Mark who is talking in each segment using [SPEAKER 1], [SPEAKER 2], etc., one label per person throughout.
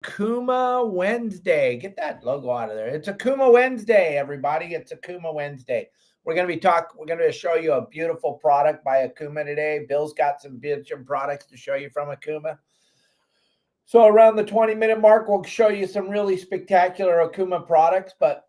[SPEAKER 1] Akuma Wednesday. Get that logo out of there. It's Akuma Wednesday, everybody. It's Akuma Wednesday. We're going to show you a beautiful product by Akuma today. Bill's got some products to show you from Akuma. So around the 20-minute mark, we'll show you some really spectacular Akuma products. But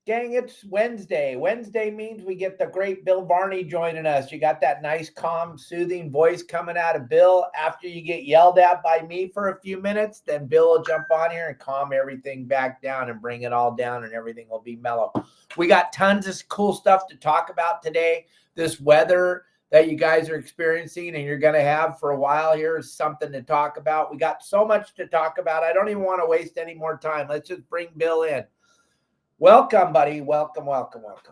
[SPEAKER 1] gang, it's Wednesday. Wednesday means we get the great Bill Varney joining us. You got that nice, calm, soothing voice coming out of Bill. After you get yelled at by me for a few minutes, then Bill will jump on here and calm everything back down and bring it all down, and everything will be mellow. We got tons of cool stuff to talk about today. This weather that you guys are experiencing and you're going to have for a while here is something to talk about. We got so much to talk about. I don't even want to waste any more time. Let's just bring Bill in. Welcome, buddy. Welcome.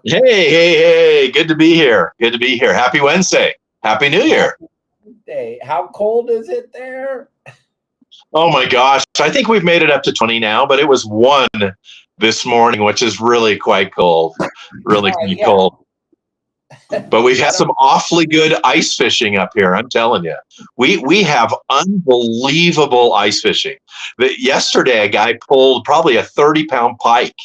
[SPEAKER 2] Hey. Good to be here. Happy Wednesday. Happy New Year.
[SPEAKER 1] Hey, how cold is it there?
[SPEAKER 2] Oh my gosh. I think we've made it up to 20 now, but it was 1 this morning, which is really quite cold. Cold. But we've had some awfully good ice fishing up here. I'm telling you, we have unbelievable ice fishing. Yesterday, a guy pulled probably a 30-pound pike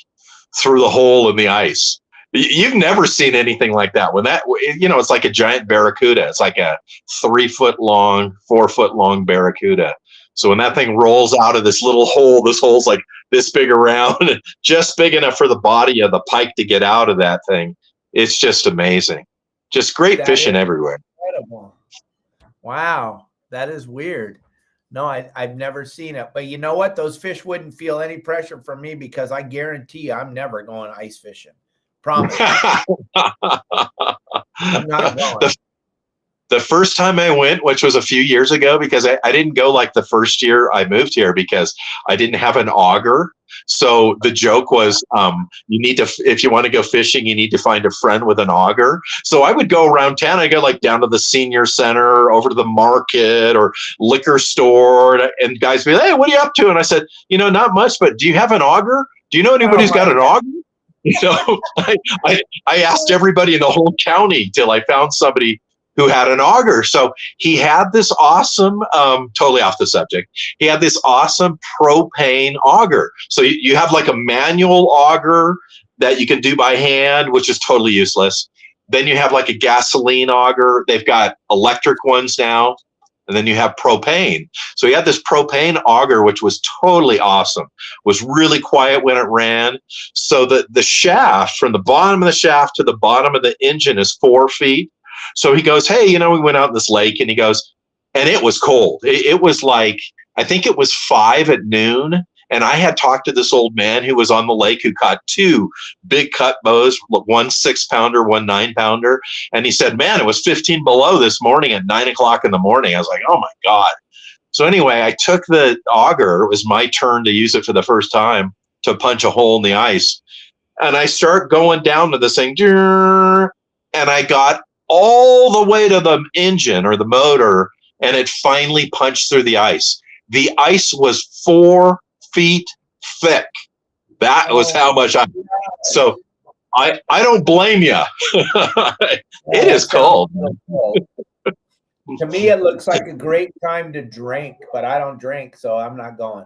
[SPEAKER 2] through the hole in the ice. You've never seen anything like that. When that, it's like a giant barracuda. It's like a 3-foot long, 4-foot long barracuda. So when that thing rolls out of this little hole, this hole's like this big around, just big enough for the body of the pike to get out of that thing. It's just amazing. Just great fishing everywhere.
[SPEAKER 1] Incredible. Wow. That is weird. No, I've never seen it. But you know what? Those fish wouldn't feel any pressure from me because I guarantee you I'm never going ice fishing. Promise. I'm not going.
[SPEAKER 2] The first time I went, which was a few years ago, because I didn't go like the first year I moved here because I didn't have an auger. So the joke was, if you want to go fishing, you need to find a friend with an auger. So I would go around town. I go like down to the senior center, over to the market or liquor store, and guys would be like, "Hey, what are you up to?" And I said, "Not much, but do you have an auger? Do you know anybody who's got an auger?" I asked everybody in the whole county till I found somebody who had an auger. So he had this awesome, totally off the subject, he had this awesome propane auger. So you have like a manual auger that you can do by hand, which is totally useless. Then you have like a gasoline auger. They've got electric ones now. And then you have propane. So he had this propane auger, which was totally awesome, was really quiet when it ran. So the shaft, from the bottom of the shaft to the bottom of the engine, is 4 feet. So he goes, "Hey, we went out in this lake," and he goes, and it was cold. It was like, I think it was 5 at noon. And I had talked to this old man who was on the lake who caught 2 big cut bows, 1 6-pounder, 1 9-pounder. And he said, "Man, it was 15 below this morning at 9 o'clock in the morning." I was like, "Oh my God." So anyway, I took the auger. It was my turn to use it for the first time to punch a hole in the ice. And I start going down to this thing, and I got all the way to the engine or the motor, and it finally punched through the ice. The ice was 4 feet thick. That was how much so I don't blame you. It is cold.
[SPEAKER 1] To me, it looks like a great time to drink, but I don't drink, so I'm not going.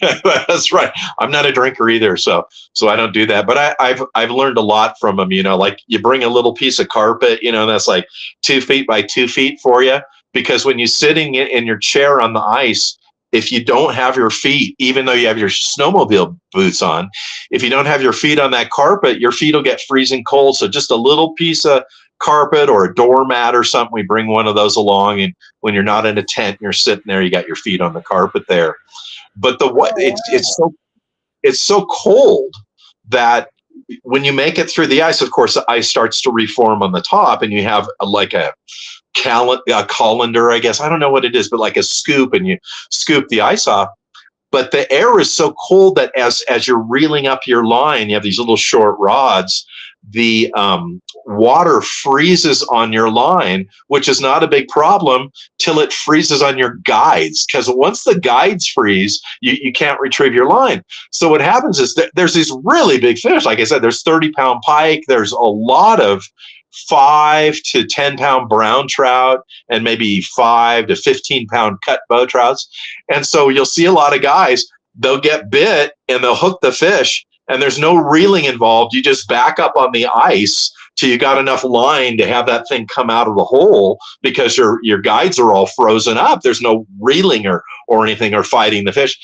[SPEAKER 2] That's right. I'm not a drinker either, so I don't do that. But I've learned a lot from them. Like you bring a little piece of carpet, that's like 2 feet by 2 feet for you, because when you're sitting in your chair on the ice, if you don't have your feet, even though you have your snowmobile boots on, if you don't have your feet on that carpet, your feet will get freezing cold. So just a little piece of carpet or a doormat or something, we bring one of those along. And when you're not in a tent, you're sitting there, you got your feet on the carpet there. But it's so cold that when you make it through the ice, of course, the ice starts to reform on the top, and you have a colander, I guess. I don't know what it is, but like a scoop, and you scoop the ice off. But the air is so cold that as you're reeling up your line, you have these little short rods, the water freezes on your line, which is not a big problem till it freezes on your guides. Because once the guides freeze, you can't retrieve your line. So what happens is that there's these really big fish. Like I said, there's 30-pound pike. There's a lot of 5 to 10-pound brown trout and maybe 5 to 15-pound cut bow trouts. And so you'll see a lot of guys, they'll get bit and they'll hook the fish, and there's no reeling involved. You just back up on the ice till you got enough line to have that thing come out of the hole, because your guides are all frozen up. There's no reeling or anything or fighting the fish.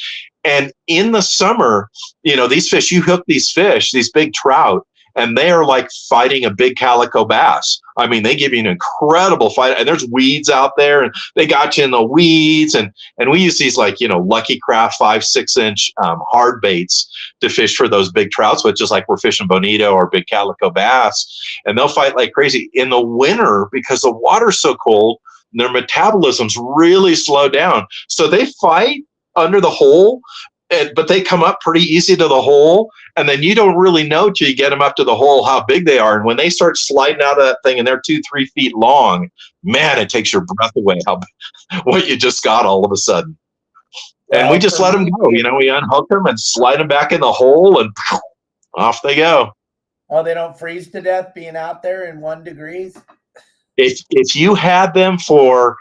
[SPEAKER 2] And in the summer, these fish, you hook these fish, these big trout, and they are like fighting a big calico bass. I mean, they give you an incredible fight, and there's weeds out there, and they got you in the weeds. And we use these Lucky Craft 5-6 inch hard baits to fish for those big trouts, which is like we're fishing bonito or big calico bass, and they'll fight like crazy in the winter because the water's so cold. Their metabolism's really slow down, so they fight under the hole, but they come up pretty easy to the hole, and then you don't really know till you get them up to the hole how big they are. And when they start sliding out of that thing and they're 2-3 feet long, man, it takes your breath away what you just got all of a sudden. And we just let them go. We unhook them and slide them back in the hole, and off they go.
[SPEAKER 1] Oh, they don't freeze to death being out there in 1 degrees?
[SPEAKER 2] If you had them for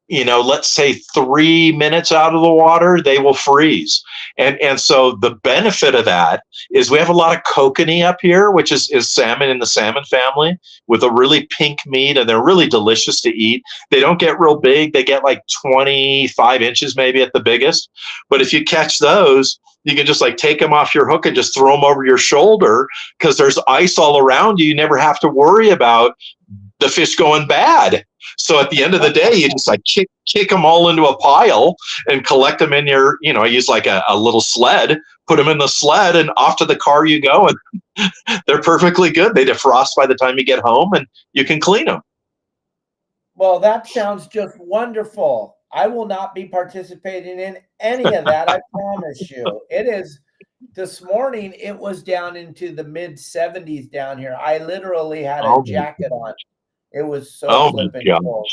[SPEAKER 2] let's say 3 minutes out of the water, they will freeze. And so the benefit of that is we have a lot of kokanee up here, which is salmon in the salmon family, with a really pink meat, and they're really delicious to eat. They don't get real big. They get like 25 inches maybe at the biggest. But if you catch those, you can just take them off your hook and just throw them over your shoulder, because there's ice all around you. You never have to worry about the fish going bad. So at the end of the day, you just kick them all into a pile and collect them in your, I use like a little sled, put them in the sled, and off to the car you go. And they're perfectly good. They defrost by the time you get home, and you can clean them.
[SPEAKER 1] Well, that sounds just wonderful. I will not be participating in any of that. I promise you. It is. This morning, it was down into the mid 70s down here. I literally had a jacket on. It was so flipping cold.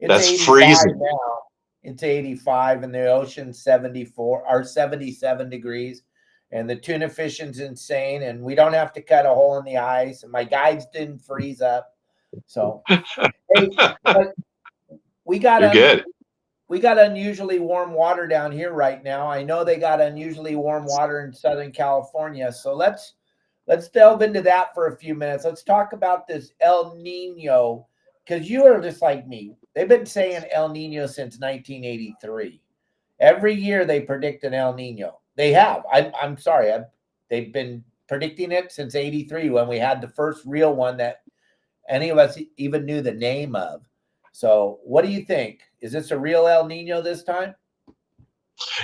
[SPEAKER 2] That's freezing
[SPEAKER 1] now. It's 85, and the ocean's 74 or 77 degrees, and the tuna fishing's insane. And we don't have to cut a hole in the ice, and my guides didn't freeze up. So, hey, but we got unusually warm water down here right now. I know they got unusually warm water in Southern California. So let's delve into that for a few minutes. Let's talk about this El Nino, because you are just like me. They've been saying El Nino since 1983. Every year they predict an El Nino. They have. I'm sorry. They've been predicting it since 83, when we had the first real one that any of us even knew the name of. So what do you think? Is this a real El Nino this time?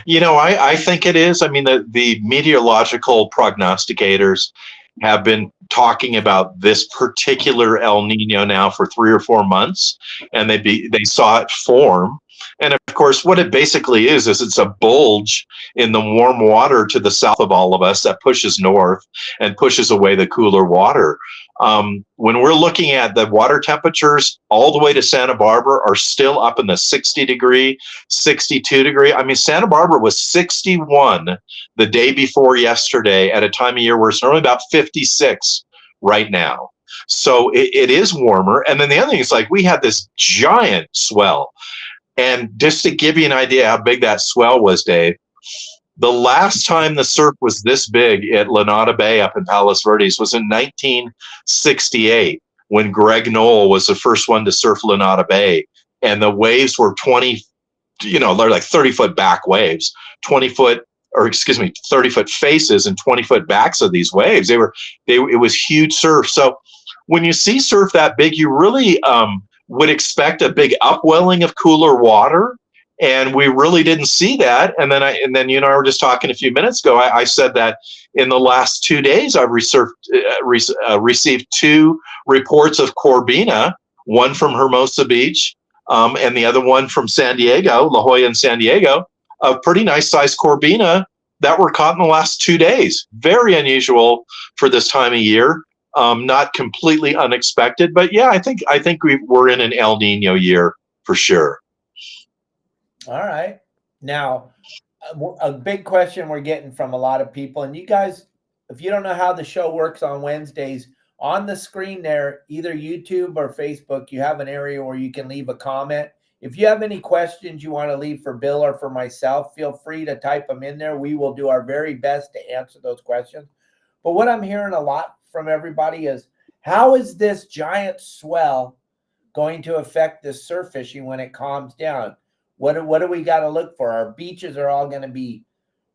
[SPEAKER 2] I think it is. I mean, the meteorological prognosticators have been talking about this particular El Nino now for 3 or 4 months, and they saw it form. And of course, what it basically is it's a bulge in the warm water to the south of all of us that pushes north and pushes away the cooler water. When we're looking at the water temperatures all the way to Santa Barbara are still up in the 60 degree, 62 degree. I mean, Santa Barbara was 61 the day before yesterday at a time of year where it's normally about 56 right now. So it is warmer. And then the other thing is, we had this giant swell. And just to give you an idea how big that swell was, Dave, the last time the surf was this big at Lanada Bay up in Palos Verdes was in 1968, when Greg Knoll was the first one to surf Lanada Bay. And the waves were 20, they're like 30-foot back waves, 30-foot faces and 20-foot backs of these waves. It was huge surf. So when you see surf that big, you really would expect a big upwelling of cooler water. And we really didn't see that. And then I were just talking a few minutes ago. I said that in the last 2 days, I've received 2 reports of Corbina, one from Hermosa Beach, and the other one from San Diego, La Jolla and San Diego, of pretty nice sized Corbina that were caught in the last 2 days. Very unusual for this time of year. Not completely unexpected, but yeah, I think we're in an El Nino year for sure.
[SPEAKER 1] All right. Now, a big question we're getting from a lot of people, and you guys, if you don't know how the show works on Wednesdays, on the screen there, either YouTube or Facebook, you have an area where you can leave a comment. If you have any questions you want to leave for Bill or for myself, feel free to type them in there. We will do our very best to answer those questions. But what I'm hearing a lot from everybody is, how is this giant swell going to affect the surf fishing when it calms down? What do we got to look for? Our beaches are all going to be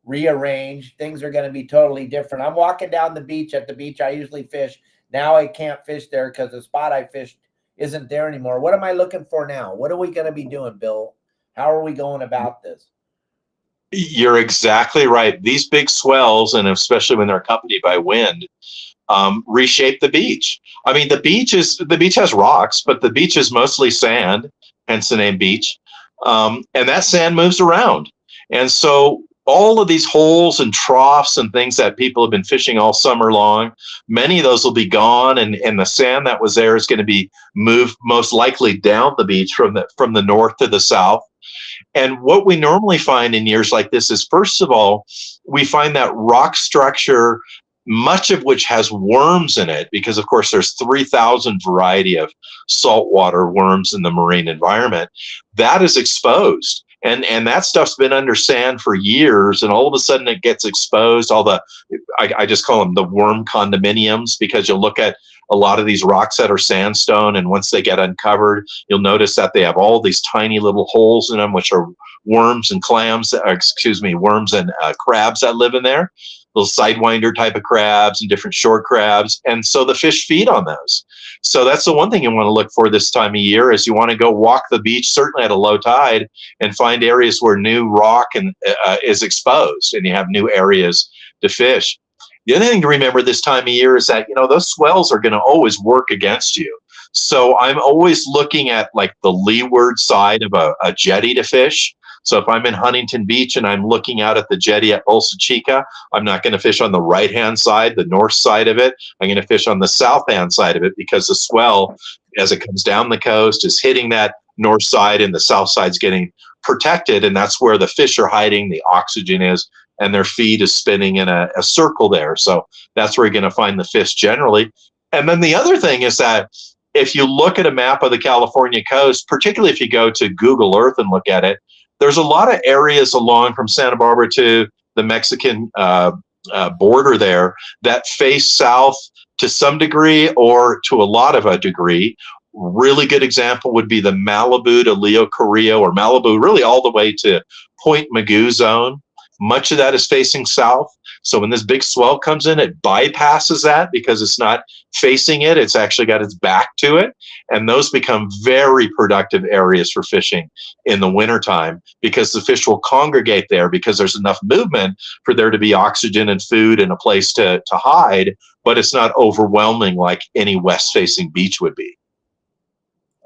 [SPEAKER 1] rearranged. Things are going to be totally different. I'm walking down the beach at the beach I usually fish. Now I can't fish there because the spot I fished isn't there anymore. What am I looking for now? What are we going to be doing, Bill? How are we going about this?
[SPEAKER 2] You're exactly right. These big swells, and especially when they're accompanied by wind, reshape the beach. I mean, the beach has rocks, but the beach is mostly sand, hence the name beach. And that sand moves around. And so all of these holes and troughs and things that people have been fishing all summer long, many of those will be gone, and the sand that was there is going to be moved most likely down the beach from the north to the south. And what we normally find in years like this is, first of all, we find that rock structure, much of which has worms in it, because of course there's 3,000 variety of saltwater worms in the marine environment, that is exposed. And that stuff's been under sand for years, and all of a sudden it gets exposed. I just call them the worm condominiums, because you'll look at a lot of these rocks that are sandstone, and once they get uncovered, you'll notice that they have all these tiny little holes in them, which are worms and worms and crabs that live in there, little sidewinder type of crabs and different short crabs. And so the fish feed on those. So that's the one thing you want to look for this time of year, is you want to go walk the beach, certainly at a low tide, and find areas where new rock is exposed, and you have new areas to fish. The other thing to remember this time of year is that, those swells are going to always work against you. So I'm always looking at like the leeward side of a jetty to fish. So if I'm in Huntington Beach and I'm looking out at the jetty at Bolsa Chica, I'm not going to fish on the right-hand side, the north side of it. I'm going to fish on the south-hand side of it, because the swell, as it comes down the coast, is hitting that north side, and the south side's getting protected, and that's where the fish are hiding, the oxygen is, and their feed is spinning in a circle there. So that's where you're going to find the fish generally. And then the other thing is that if you look at a map of the California coast, particularly if you go to Google Earth and look at it, there's a lot of areas along from Santa Barbara to the Mexican border there that face south to some degree, or to a lot of a degree. Really good example would be the Malibu to Leo Carrillo, or Malibu really all the way to Point Mugu zone. Much of that is facing south. So when this big swell comes in, it bypasses that, because it's not facing it. It's actually got its back to it. And those become very productive areas for fishing in the wintertime, because the fish will congregate there, because there's enough movement for there to be oxygen and food and a place to hide, but it's not overwhelming like any west-facing beach would be.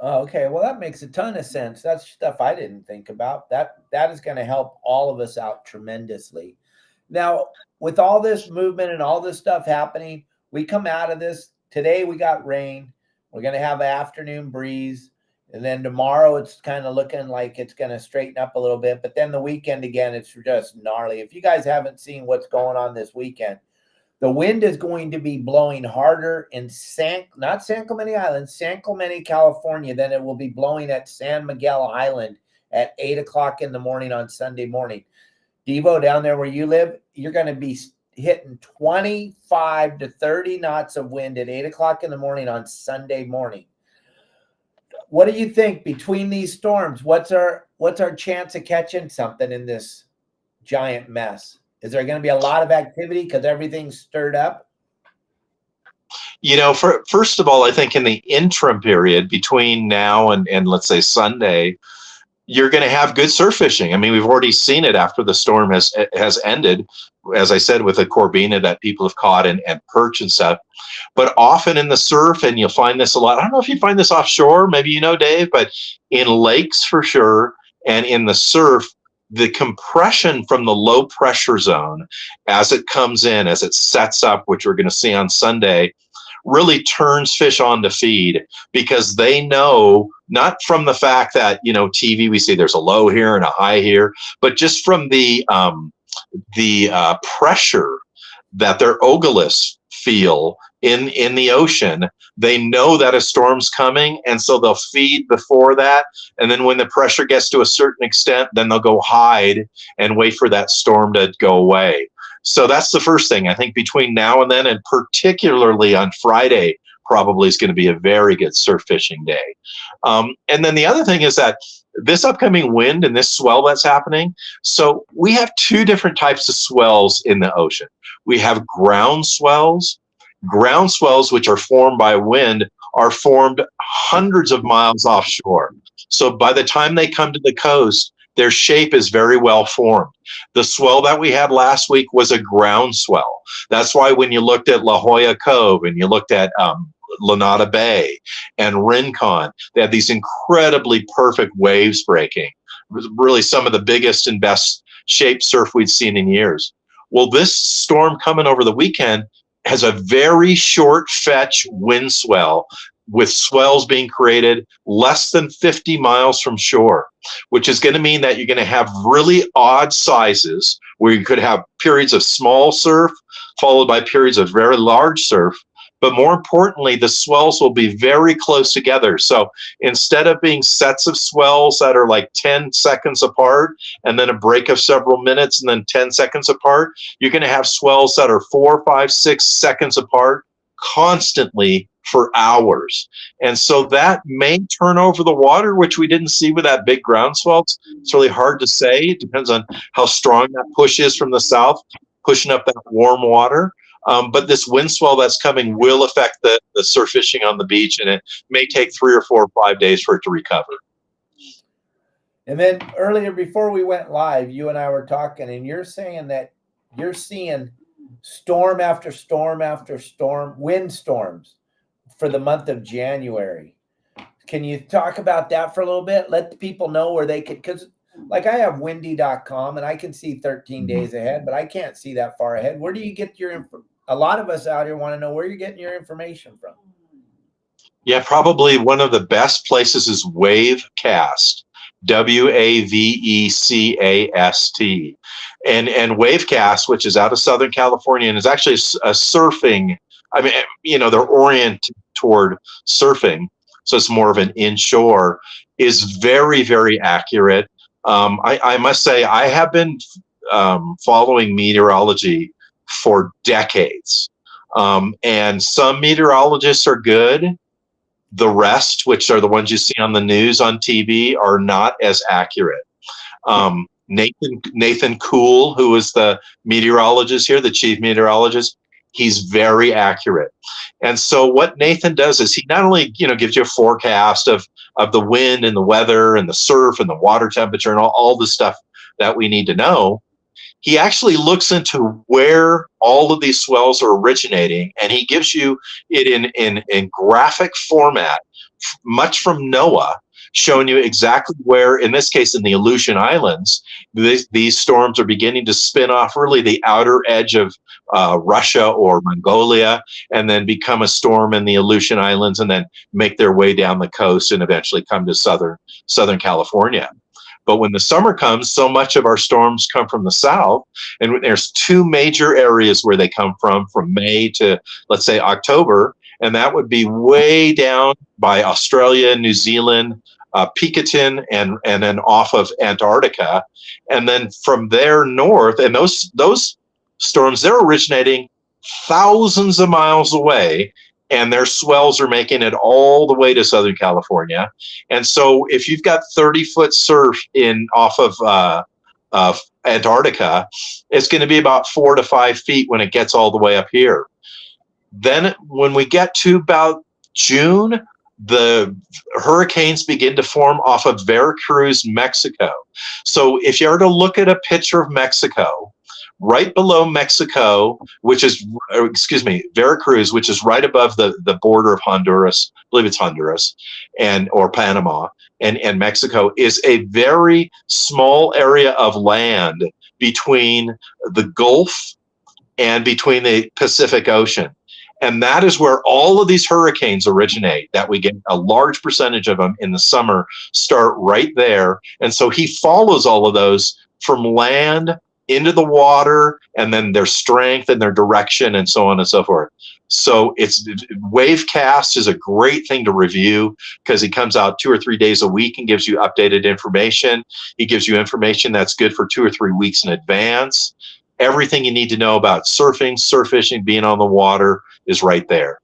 [SPEAKER 1] Oh, okay. Well, that makes a ton of sense. That's stuff I didn't think about. That is going to help all of us out tremendously. Now, with all this movement and all this stuff happening, we come out of this. Today we got rain. We're going to have an afternoon breeze. And then tomorrow it's kind of looking like it's going to straighten up a little bit. But then the weekend again, it's just gnarly. If you guys haven't seen what's going on this weekend, the wind is going to be blowing harder in not San Clemente Island, San Clemente, California, than it will be blowing at San Miguel Island at 8 o'clock in the morning on Sunday morning. Devo, down there where you live, you're going to be hitting 25 to 30 knots of wind at 8 o'clock in the morning on Sunday morning. What do you think between these storms? What's our chance of catching something in this giant mess? Is there going to be a lot of activity because everything's stirred up?
[SPEAKER 2] First of all, I think in the interim period between now and let's say Sunday, you're going to have good surf fishing. I mean, we've already seen it after the storm has ended, as I said, with a corbina that people have caught and perch and stuff. But often in the surf, and you'll find this a lot, I don't know if you find this offshore, maybe Dave, but in lakes for sure, and in the surf, the compression from the low pressure zone as it comes in, as it sets up, which we're going to see on Sunday, really turns fish on to feed, because they know, not from the fact that, TV, we say there's a low here and a high here, but just from the pressure that their otoliths feel in the ocean. They know that a storm's coming, and so they'll feed before that. And then when the pressure gets to a certain extent, then they'll go hide and wait for that storm to go away. So that's the first thing. I think between now and then, and particularly on Friday, probably is going to be a very good surf fishing day. And then the other thing is that this upcoming wind and this swell that's happening, so we have two different types of swells in the ocean. We have ground swells. Ground swells, which are formed by wind, are formed hundreds of miles offshore. So by the time they come to the coast, their shape is very well formed. The swell that we had last week was a ground swell. That's why when you looked at La Jolla Cove and you looked at Lanada Bay and Rincon, they had these incredibly perfect waves breaking. It was really some of the biggest and best shaped surf we'd seen in years. Well, this storm coming over the weekend has a very short fetch wind swell, with swells being created less than 50 miles from shore, which is going to mean that you're going to have really odd sizes where you could have periods of small surf followed by periods of very large surf. But more importantly, the swells will be very close together. So instead of being sets of swells that are like 10 seconds apart and then a break of several minutes and then 10 seconds apart, you're going to have swells that are 4, 5, 6 seconds apart constantly for hours. And so that may turn over the water, which we didn't see with that big ground swell. It's really hard to say. It depends on how strong that push is from the south, pushing up that warm water. But this wind swell that's coming will affect the surf fishing on the beach, and it may take 3 or 4 or 5 days for it to recover.
[SPEAKER 1] And then earlier, before we went live, you and I were talking, and you're saying that you're seeing storm after storm after storm, wind storms for the month of January. Can you talk about that for a little bit? Let the people know where they could, because like I have windy.com and I can see 13 days ahead, but I can't see that far ahead. Where do you get your info? A lot of us out here want to know where you're getting your information from.
[SPEAKER 2] Yeah, probably one of the best places is Wavecast, Wavecast. And Wavecast, which is out of Southern California and is actually a surfing, I mean, you know, they're oriented toward surfing, so it's more of an inshore, is very, very accurate. I must say, I have been following meteorology for decades. And some meteorologists are good. The rest, which are the ones you see on the news on TV, are not as accurate. Nathan Kuhl, who is the meteorologist here, the chief meteorologist, he's very accurate. And so what Nathan does is he not only, you know, gives you a forecast of the wind and the weather and the surf and the water temperature and all the stuff that we need to know, he actually looks into where all of these swells are originating, and he gives you it in graphic format, much from NOAA, showing you exactly where, in this case, in the Aleutian Islands, these storms are beginning to spin off really the outer edge of Russia or Mongolia, and then become a storm in the Aleutian Islands, and then make their way down the coast and eventually come to Southern California. But when the summer comes, so much of our storms come from the south, and there's two major areas where they come from May to, let's say, October, and that would be way down by Australia, New Zealand, Picatin, and then off of Antarctica. And then from there north, and those storms, they're originating thousands of miles away, and their swells are making it all the way to Southern California. And so if you've got 30-foot surf off of Antarctica, it's going to be about 4 to 5 feet when it gets all the way up here. Then when we get to about June, the hurricanes begin to form off of Veracruz, Mexico. So if you were to look at a picture of Mexico, right below Mexico, Veracruz, which is right above the border of Honduras, I believe it's Honduras, or Panama, and Mexico, is a very small area of land between the Gulf and between the Pacific Ocean. And that is where all of these hurricanes originate, that we get a large percentage of them in the summer start right there. And so he follows all of those from land into the water, and then their strength and their direction and so on and so forth. So Wave Cast is a great thing to review because he comes out 2 or 3 days a week and gives you updated information. He gives you information that's good for 2 or 3 weeks in advance. Everything you need to know about surfing, surf fishing, being on the water is right there.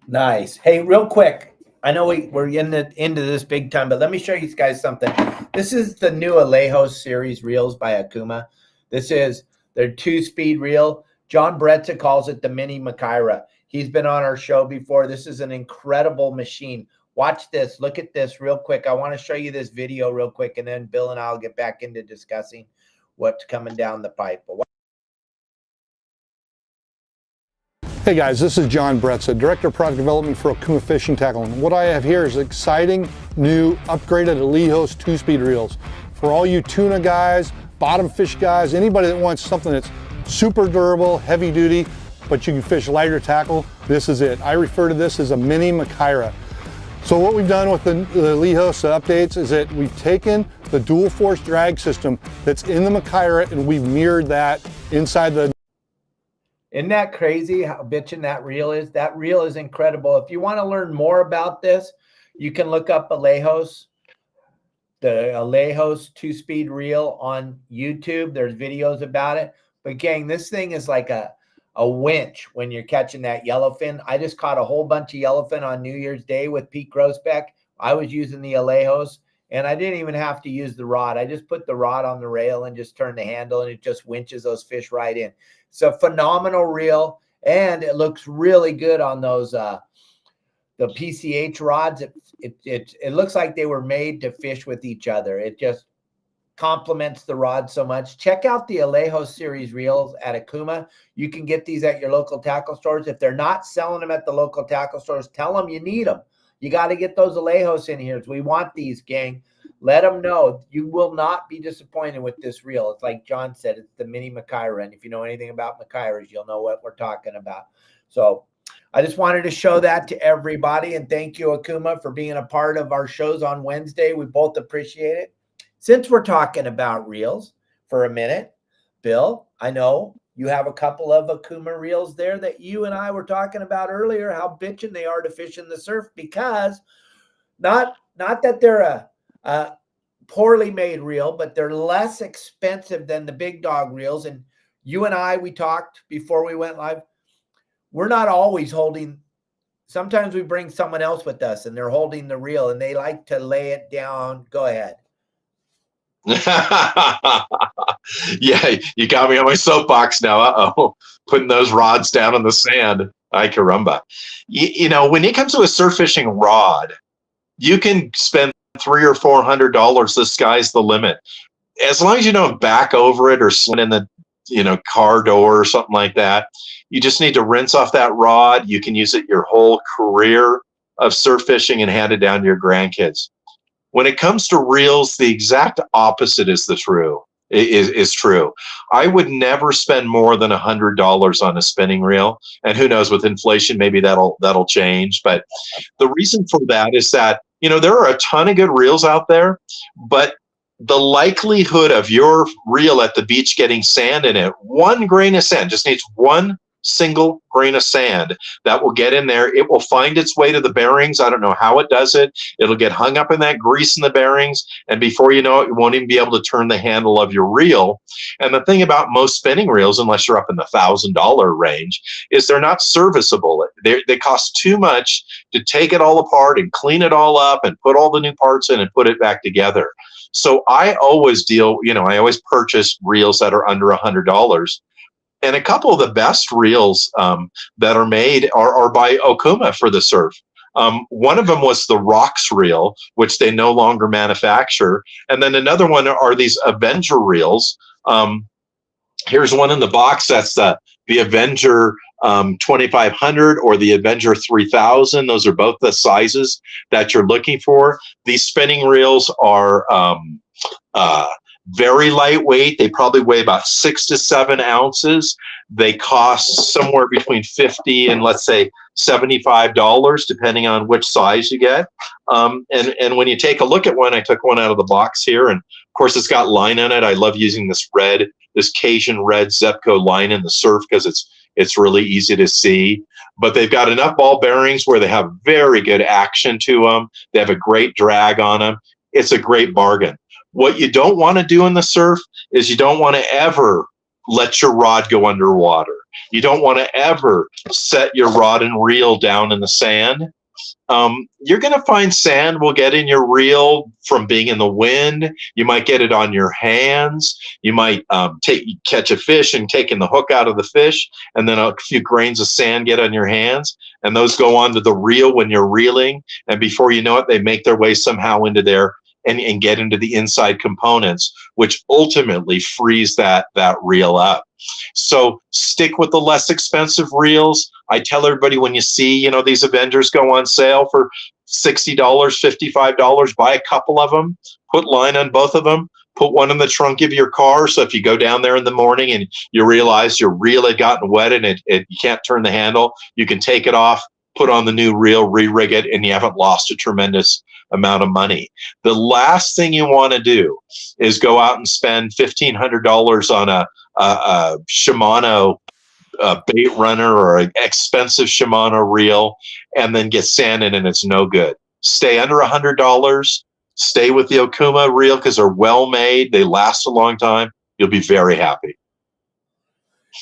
[SPEAKER 1] Nice. Hey, real quick, I know we're into this big time, but let me show you guys something. This is the new Alejo series reels by Okuma. This is their 2-speed reel. John Bretza calls it the mini Machaira. He's been on our show before. This is an incredible machine. Watch this. Look at this real quick. I want to show you this video real quick, and then Bill and I'll get back into discussing what's coming down the pipe.
[SPEAKER 3] Hey guys, this is John Bretza, Director of Product Development for Okuma Fishing Tackle. And what I have here is exciting, new, upgraded Alejos 2-speed reels. For all you tuna guys, bottom fish guys, anybody that wants something that's super durable, heavy duty, but you can fish lighter tackle, this is it. I refer to this as a mini Machaira. So what we've done with the Alejos updates is that we've taken the dual force drag system that's in the Machaira and we've mirrored that inside the.
[SPEAKER 1] Isn't that crazy how bitchin' that reel is? That reel is incredible. If you want to learn more about this, you can look up Alejos, the Alejos 2-speed reel on YouTube. There's videos about it. But gang, this thing is like a winch when you're catching that yellowfin. I just caught a whole bunch of yellowfin on New Year's Day with Pete Grosbeck. I was using the Alejos, and I didn't even have to use the rod. I just put the rod on the rail and just turn the handle, and it just winches those fish right in. It's a phenomenal reel, and it looks really good on those the PCH rods. It looks like they were made to fish with each other. It just complements the rod so much. Check out the Alejo series reels at Okuma. You can get these at your local tackle stores. If they're not selling them at the local tackle stores, tell them you need them. You got to get those Alejos in here. We want these, gang. Let them know. You will not be disappointed with this reel. It's like John said, it's the mini Machaira. And if you know anything about Machairas, you'll know what we're talking about. So I just wanted to show that to everybody. And thank you, Okuma, for being a part of our shows on Wednesday. We both appreciate it. Since we're talking about reels for a minute, Bill, I know you have a couple of Okuma reels there that you and I were talking about earlier, how bitching they are to fish in the surf, because not that they're a poorly made reel, but they're less expensive than the big dog reels. And you and I, we talked before we went live. We're not always holding. Sometimes we bring someone else with us and they're holding the reel and they like to lay it down. Go ahead.
[SPEAKER 2] Yeah, you got me on my soapbox now. Uh-oh, putting those rods down in the sand. Ay caramba. You know, when it comes to a surf fishing rod, you can spend $300 or $400. The sky's the limit. As long as you don't back over it or swim in the car door or something like that. You just need to rinse off that rod. You can use it your whole career of surf fishing and hand it down to your grandkids. When it comes to reels, the exact opposite is true. I would never spend more than $100 on a spinning reel, and who knows, with inflation, maybe that'll change. But the reason for that is that there are a ton of good reels out there, but the likelihood of your reel at the beach getting sand in it, one grain of sand, just needs one single grain of sand that will get in there. It will find its way to the bearings. I don't know how it does it. It'll get hung up in that grease in the bearings, and before you know it, you won't even be able to turn the handle of your reel. And the thing about most spinning reels, unless you're up in the $1,000 range, is they're not serviceable. They cost too much to take it all apart and clean it all up and put all the new parts in and put it back together. So I always I always purchase reels that are under $100. And a couple of the best reels that are made are by Okuma for the surf. One of them was the Rocks reel, which they no longer manufacture. And then another one are these Avenger reels. Here's one in the box. That's the Avenger 2500 or the Avenger 3000. Those are both the sizes that you're looking for. These spinning reels are very lightweight. They probably weigh about 6 to 7 ounces. They cost somewhere between $50 and let's say $75, depending on which size you get. And when you take a look at one, I took one out of the box here, and course, it's got line on it. I love using this Cajun red Zepco line in the surf because it's really easy to see. But they've got enough ball bearings where they have very good action to them. They have a great drag on them. It's a great bargain. What you don't want to do in the surf is you don't want to ever let your rod go underwater. You don't want to ever set your rod and reel down in the sand. You're going to find sand will get in your reel from being in the wind. You might get it on your hands. You might catch a fish and taking the hook out of the fish, and then a few grains of sand get on your hands, and those go onto the reel when you're reeling. And before you know it, they make their way somehow into there and get into the inside components, which ultimately frees that reel up. So stick with the less expensive reels. I tell everybody, when you see, these Avengers go on sale for $60, $55, buy a couple of them, put line on both of them, put one in the trunk of your car. So if you go down there in the morning and you realize your reel had gotten wet and you can't turn the handle, you can take it off, put on the new reel, re-rig it, and you haven't lost a tremendous amount of money. The last thing you want to do is go out and spend $1,500 on a Shimano bait runner or an expensive Shimano reel and then get sand in and it's no good. Stay under $100. Stay with the Okuma reel because they're well made. They last a long time. You'll be very happy.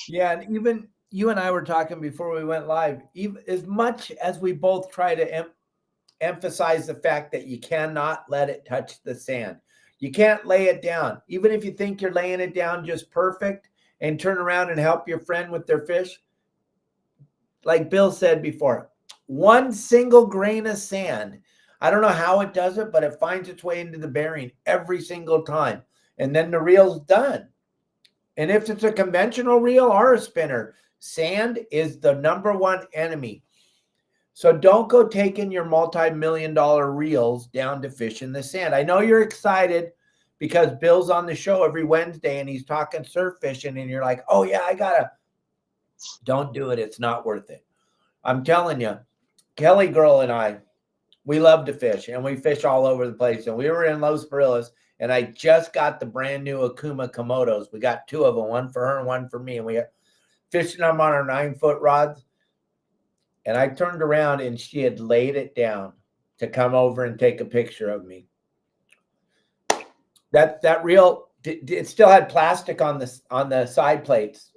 [SPEAKER 1] Yeah, and even you and I were talking before we went live, even as much as we both try to emphasize the fact that you cannot let it touch the sand. You can't lay it down. Even if you think you're laying it down just perfect and turn around and help your friend with their fish. Like Bill said before, one single grain of sand, I don't know how it does it, but it finds its way into the bearing every single time. And then the reel's done. And if it's a conventional reel or a spinner, sand is the #1 enemy. So don't go taking your multi-million-dollar reels down to fish in the sand. I know you're excited because Bill's on the show every Wednesday and he's talking surf fishing and you're like, oh yeah, I gotta. Don't do it. It's not worth it. I'm telling you, Kelly girl and I, we love to fish and we fish all over the place. And we were in Los Barillas and I just got the brand new Okuma Komodos. We got 2 of them, one for her and one for me. And we got fishing them on our 9-foot rods. And I turned around and she had laid it down to come over and take a picture of me. That reel, it still had plastic on the side plates.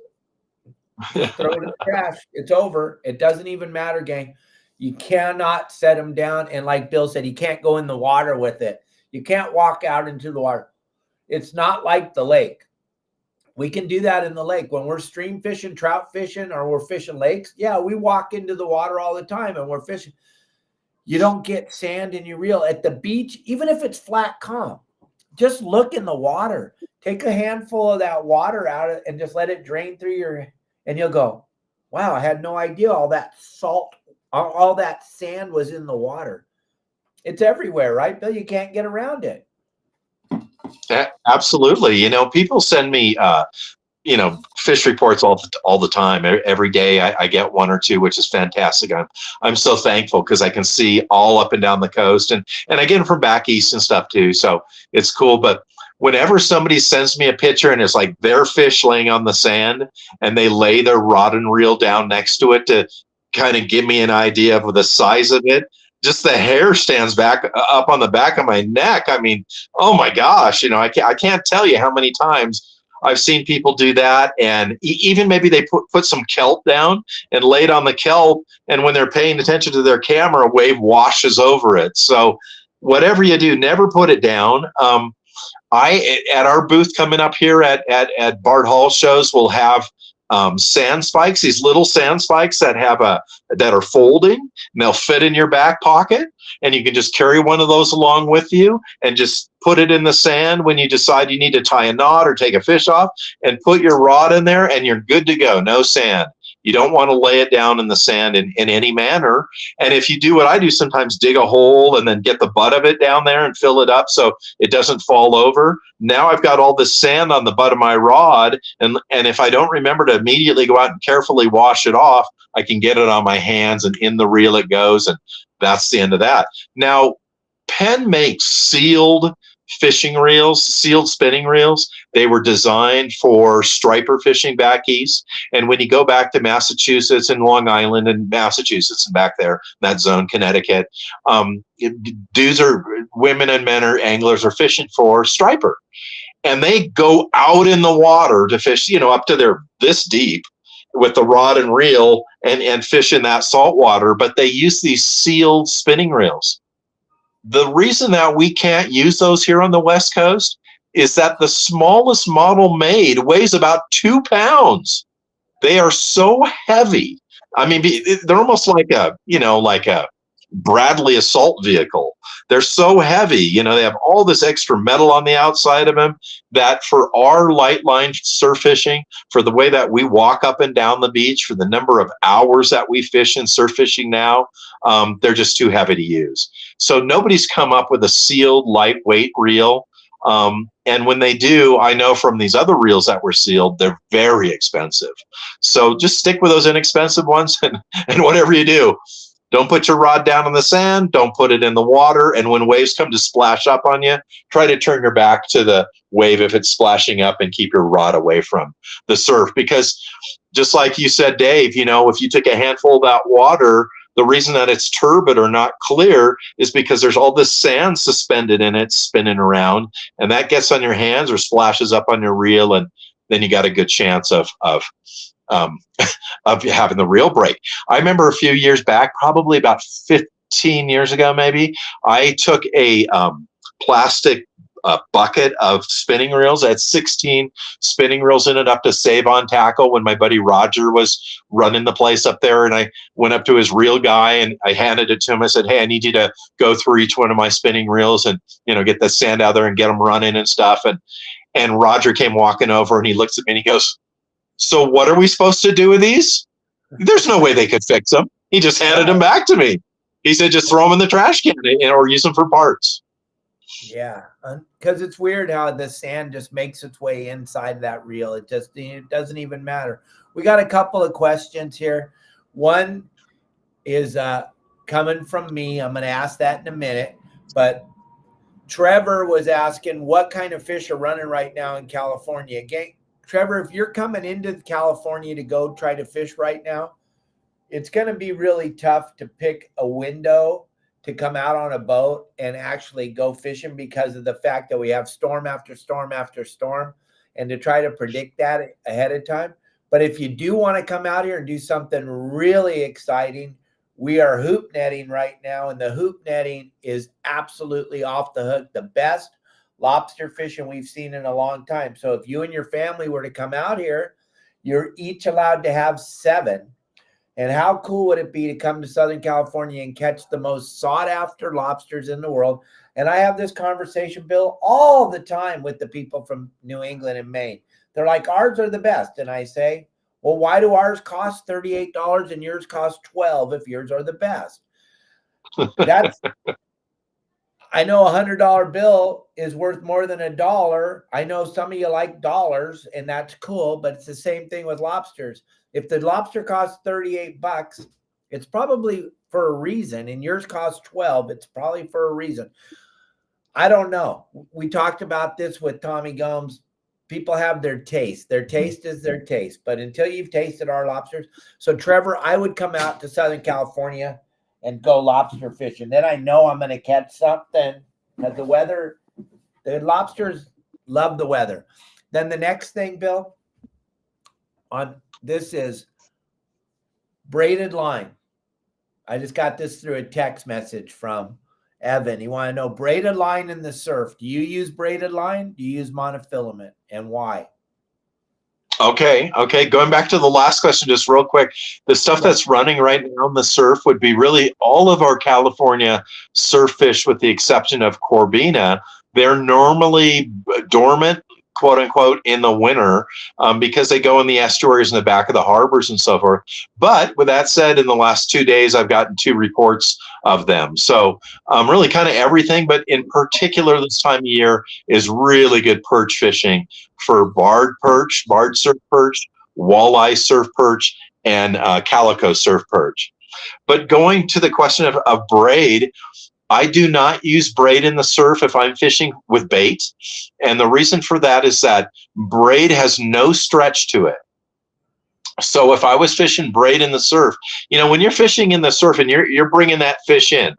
[SPEAKER 1] Just throw it in the trash. It's over. It doesn't even matter, gang. You cannot set them down. And like Bill said, you can't go in the water with it. You can't walk out into the water. It's not like the lake. We can do that in the lake. When we're stream fishing, trout fishing, or we're fishing lakes, yeah, we walk into the water all the time and we're fishing. You don't get sand in your reel. At the beach, even if it's flat calm, just look in the water. Take a handful of that water out and just let it drain through your, and you'll go, wow, I had no idea all that salt, all that sand was in the water. It's everywhere, right, Bill? You can't get around it.
[SPEAKER 2] Absolutely. People send me, fish reports all the time. Every day I get 1 or 2, which is fantastic. I'm so thankful because I can see all up and down the coast and I get them from back east and stuff too. So it's cool. But whenever somebody sends me a picture and it's like their fish laying on the sand and they lay their rod and reel down next to it to kind of give me an idea of the size of it, just the hair stands back up on the back of my neck. I mean, oh my gosh, I can't tell you how many times I've seen people do that. And even maybe they put some kelp down and lay it on the kelp. And when they're paying attention to their camera, a wave washes over it. So whatever you do, never put it down. At our booth coming up here at Bart Hall shows, we'll have sand spikes, these little sand spikes that are folding, and they'll fit in your back pocket, and you can just carry one of those along with you and just put it in the sand when you decide you need to tie a knot or take a fish off, and put your rod in there and you're good to go. No sand. You don't want to lay it down in the sand in any manner. And if you do what I do, sometimes dig a hole and then get the butt of it down there and fill it up so it doesn't fall over. Now I've got all this sand on the butt of my rod. And if I don't remember to immediately go out and carefully wash it off, I can get it on my hands and in the reel it goes. And that's the end of that. Now, Penn makes sealed fishing reels, sealed spinning reels. They were designed for striper fishing back east. And when you go back to Massachusetts and Long Island and Massachusetts and back there, that zone, Connecticut, dudes are, women and men are anglers are fishing for striper. And they go out in the water to fish, up to their this deep with the rod and reel and fish in that salt water. But they use these sealed spinning reels. The reason that we can't use those here on the West Coast is that the smallest model made weighs about 2 pounds. They are so heavy. I mean, they're almost like a Bradley assault vehicle. They're so heavy. They have all this extra metal on the outside of them that for our light line surf fishing, for the way that we walk up and down the beach, for the number of hours that we fish in surf fishing now, they're just too heavy to use. So nobody's come up with a sealed lightweight reel. And when they do, I know from these other reels that were sealed, they're very expensive. So just stick with those inexpensive ones and whatever you do, don't put your rod down in the sand. Don't put it in the water. And when waves come to splash up on you, try to turn your back to the wave if it's splashing up and keep your rod away from the surf. Because just like you said, Dave, if you took a handful of that water, the reason that it's turbid or not clear is because there's all this sand suspended in it, spinning around, and that gets on your hands or splashes up on your reel, and then you got a good chance of having the reel break. I remember a few years back, probably about 15 years ago, maybe, I took a plastic bucket of spinning reels. I had 16 spinning reels in it up to save on tackle when my buddy Roger was running the place up there. And I went up to his reel guy and I handed it to him. I said, hey, I need you to go through each one of my spinning reels and, get the sand out there and get them running and stuff. And Roger came walking over and he looks at me and he goes, so what are we supposed to do with these? There's no way they could fix them. He just handed them back to me. He said, just throw them in the trash can or use them for parts.
[SPEAKER 1] Yeah, because it's weird how the sand just makes its way inside that reel. It doesn't even matter. We got a couple of questions here. One is coming from me. I'm going to ask that in a minute. But Trevor was asking what kind of fish are running right now in California. Again, Trevor, if you're coming into California to go try to fish right now, it's going to be really tough to pick a window to come out on a boat and actually go fishing because of the fact that we have storm after storm after storm, and to try to predict that ahead of time. But if you do want to come out here and do something really exciting, we are hoop netting right now, and the hoop netting is absolutely off the hook, the best lobster fishing we've seen in a long time. So if you and your family were to come out here, you're each allowed to have 7. And how cool would it be to come to Southern California and catch the most sought after lobsters in the world? And I have this conversation, Bill, all the time with the people from New England and Maine. They're like, ours are the best. And I say, well, why do ours cost $38 and yours cost $12 if yours are the best? That's, I know $100 bill is worth more than $1. I know some of you like dollars, and that's cool, but it's the same thing with lobsters. If the lobster costs $38, it's probably for a reason, and yours costs $12. It's probably for a reason. I don't know. We talked about this with Tommy Gomes. People have their taste. Their taste is their taste. But until you've tasted our lobsters. So, Trevor, I would come out to Southern California and go lobster fishing. Then I know I'm going to catch something because the lobsters love the weather. Then the next thing, Bill, this is braided line. I just got this through a text message from Evan. You want to know braided line in the surf. Do you use braided line? Do you use monofilament, and why?
[SPEAKER 2] Okay. Going back to the last question, just real quick, the stuff that's running right now in the surf would be really all of our California surf fish, with the exception of Corbina. They're normally dormant, quote unquote, in the winter because they go in the estuaries in the back of the harbors and so forth. But with that said, in the last 2 days, I've gotten 2 reports of them. So really kind of everything, but in particular this time of year is really good perch fishing for barred surf perch, walleye surf perch, and calico surf perch. But going to the question of braid, I do not use braid in the surf if I'm fishing with bait. And the reason for that is that braid has no stretch to it. So if I was fishing braid in the surf, you know, when you're fishing in the surf and you're bringing that fish in,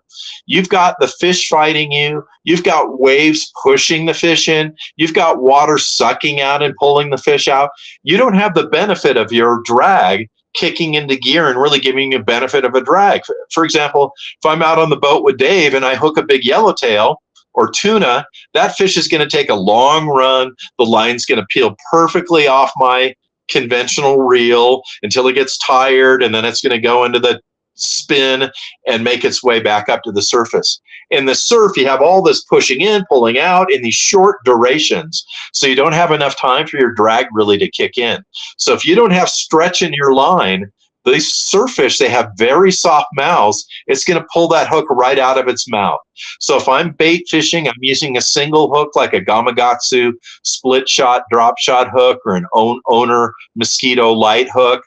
[SPEAKER 2] you've got the fish fighting you, you've got waves pushing the fish in, you've got water sucking out and pulling the fish out. You don't have the benefit of your drag kicking into gear and really giving you a benefit of a drag. For example, if I'm out on the boat with Dave and I hook a big yellowtail or tuna, that fish is going to take a long run. The line's going to peel perfectly off my conventional reel until it gets tired, and then it's going to go into the spin and make its way back up to the surface. In the surf, you have all this pushing in, pulling out in these short durations, so you don't have enough time for your drag really to kick in. So if you don't have stretch in your line, these surf fish, they have very soft mouths. It's going to pull that hook right out of its mouth. So if I'm bait fishing, I'm using a single hook like a Gamakatsu split shot, drop shot hook, or an owner mosquito light hook.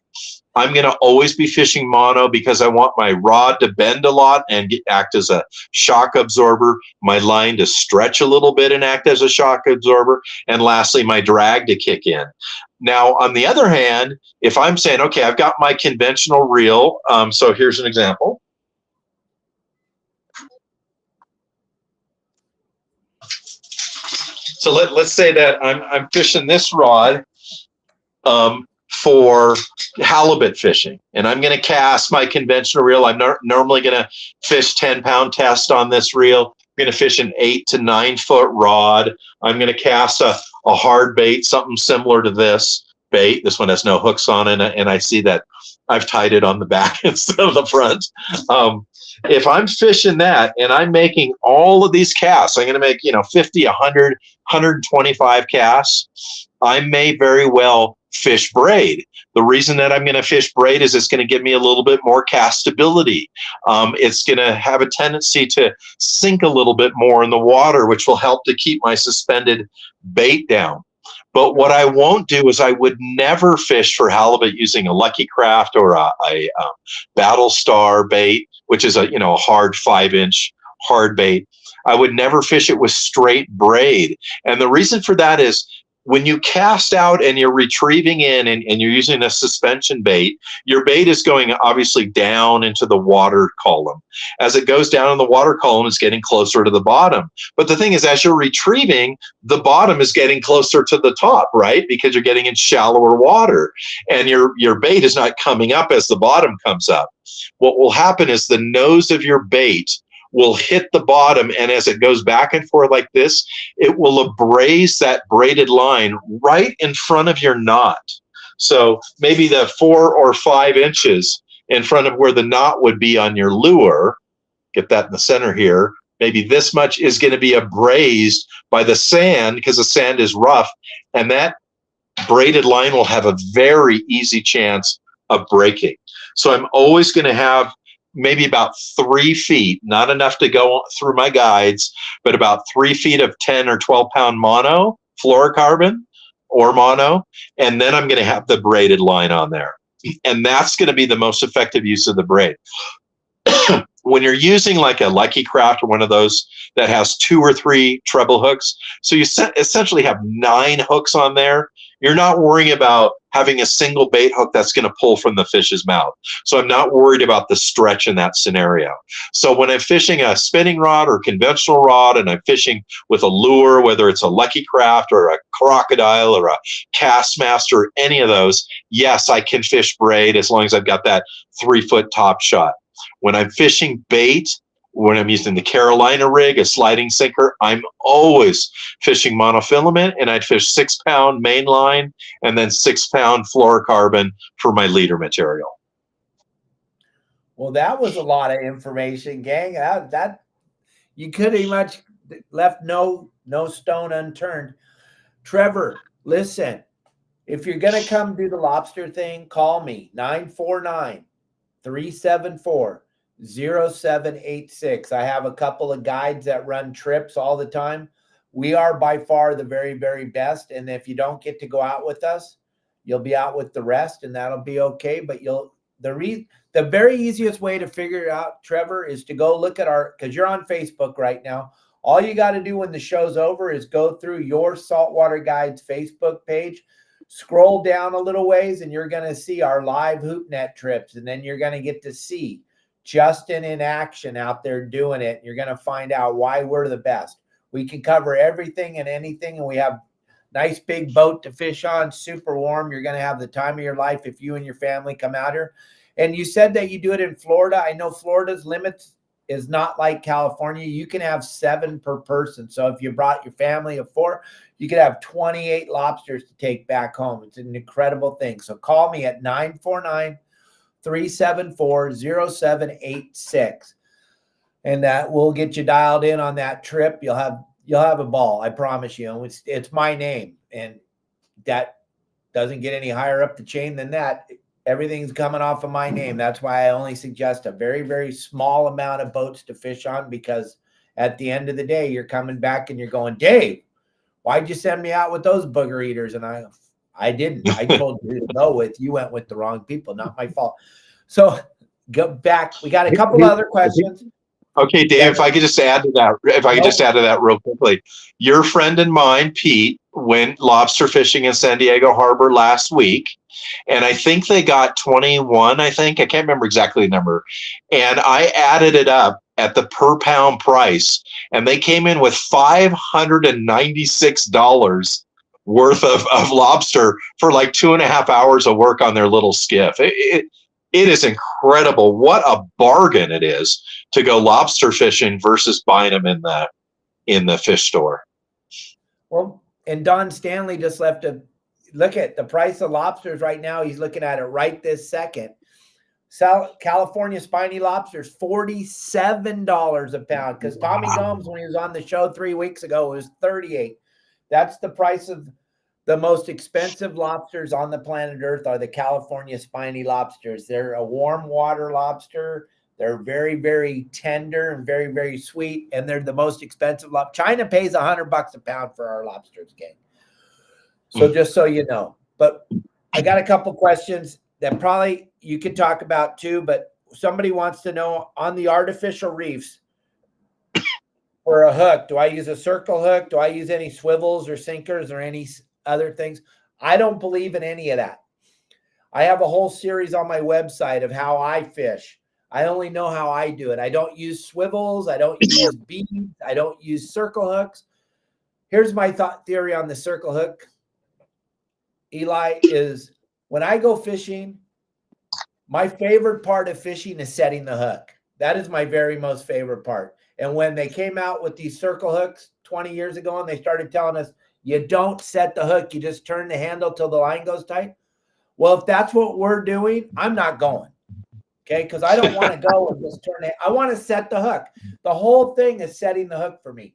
[SPEAKER 2] I'm going to always be fishing mono because I want my rod to bend a lot and act as a shock absorber, my line to stretch a little bit and act as a shock absorber, and lastly, my drag to kick in. Now, on the other hand, if I'm saying, okay, I've got my conventional reel, so here's an example. So let's say that I'm fishing this rod for halibut fishing, and I'm going to cast my conventional reel. I'm normally going to fish 10-pound test on this reel. I'm going to fish an 8 to 9 foot rod. I'm going to cast a hard bait, something similar to this bait. This one has no hooks on it, and I see that I've tied it on the back instead of the front. If I'm fishing that and I'm making all of these casts, I'm going to make 50, 100, 125 casts. I may very well fish braid. The reason that I'm going to fish braid is it's going to give me a little bit more castability. It's going to have a tendency to sink a little bit more in the water, which will help to keep my suspended bait down. But what I won't do is I would never fish for halibut using a Lucky Craft or a Battle Star bait, which is a hard 5-inch hard bait. I would never fish it with straight braid. And the reason for that is when you cast out and you're retrieving in and you're using a suspension bait, your bait is going obviously down into the water column. As it goes down in the water column, it's getting closer to the bottom. But the thing is, as you're retrieving, the bottom is getting closer to the top, right? Because you're getting in shallower water and your bait is not coming up as the bottom comes up. What will happen is the nose of your bait will hit the bottom, and as it goes back and forth like this, it will abrase that braided line right in front of your knot. So maybe the 4 or 5 inches in front of where the knot would be on your lure, get that in the center here, maybe this much is going to be abrased by the sand because the sand is rough, and that braided line will have a very easy chance of breaking. So I'm always going to have maybe about 3 feet, not enough to go through my guides, but about 3 feet of 10 or 12 pound mono, fluorocarbon or mono. And then I'm going to have the braided line on there. And that's going to be the most effective use of the braid. When you're using like a Lucky Craft or one of those that has 2 or 3 treble hooks, so you essentially have 9 hooks on there, you're not worrying about having a single bait hook that's going to pull from the fish's mouth. So I'm not worried about the stretch in that scenario. So when I'm fishing a spinning rod or conventional rod and I'm fishing with a lure, whether it's a Lucky Craft or a Crocodile or a Castmaster, any of those, yes, I can fish braid as long as I've got that 3-foot top shot. When I'm fishing bait, when I'm using the Carolina rig, a sliding sinker, I'm always fishing monofilament, and I'd fish 6-pound main line and then 6-pound fluorocarbon for my leader material.
[SPEAKER 1] Well, that was a lot of information, gang. That you pretty much left no stone unturned. Trevor, listen, if you're going to come do the lobster thing, call me, 949-374-0786. I have a couple of guides that run trips all the time. We are by far the very, very best. And if you don't get to go out with us, you'll be out with the rest, and that'll be okay. But the very easiest way to figure it out, Trevor, is to go look at because you're on Facebook right now. All you got to do when the show's over is go through your Saltwater Guides Facebook page, scroll down a little ways, and you're going to see our live hoop net trips. And then you're going to get to see Justin in action out there doing it. You're going to find out why we're the best. We can cover everything and anything, and we have nice big boat to fish on, super warm. You're going to have the time of your life if you and your family come out here. And you said that you do it in Florida. I know Florida's limits is not like California. You can have 7 per person. So if you brought your family of 4, you could have 28 lobsters to take back home. It's an incredible thing. So call me at 949-374-0786. And that will get you dialed in on that trip. You'll have a ball. I promise you. It's my name. And that doesn't get any higher up the chain than that. Everything's coming off of my name. That's why I only suggest a very, very small amount of boats to fish on, because at the end of the day, you're coming back and you're going, Dave, why'd you send me out with those booger eaters? And I didn't. I told you to go with. You went with the wrong people. Not my fault. So go back. We got a couple other questions.
[SPEAKER 2] Okay, Dave, if I could just add to that real quickly. Your friend and mine, Pete, went lobster fishing in San Diego Harbor last week. And I think they got 21, I can't remember exactly the number. And I added it up at the per pound price. And they came in with $596 worth of lobster for like 2.5 hours of work on their little skiff. It is incredible what a bargain it is to go lobster fishing versus buying them in the fish store. Well,
[SPEAKER 1] and Don Stanley just left a look at the price of lobsters right now. He's looking at it right this second. California spiny lobsters, $47 a pound. Because Tommy Gomes, when he was on the show 3 weeks ago, it was $38. That's the price of the most expensive lobsters on the planet Earth are the California spiny lobsters. They're a warm water lobster. They're very, very tender and very, very sweet. And they're the most expensive. China pays $100 a pound for our lobsters, gang. So just so you know. But I got a couple questions that probably you could talk about too. But somebody wants to know, on the artificial reefs for a hook, do I use a circle hook? Do I use any swivels or sinkers or any other things? I don't believe in any of that. I have a whole series on my website of how I fish. I only know how I do it. I don't use swivels. I don't use beads. I don't use circle hooks. Here's my theory on the circle hook, Eli, is when I go fishing, my favorite part of fishing is setting the hook. That is my very most favorite part. And when they came out with these circle hooks 20 years ago and they started telling us, you don't set the hook, you just turn the handle till the line goes tight. Well, if that's what we're doing, I'm not going. Okay, because I don't want to go and just turn it. I want to set the hook. The whole thing is setting the hook for me.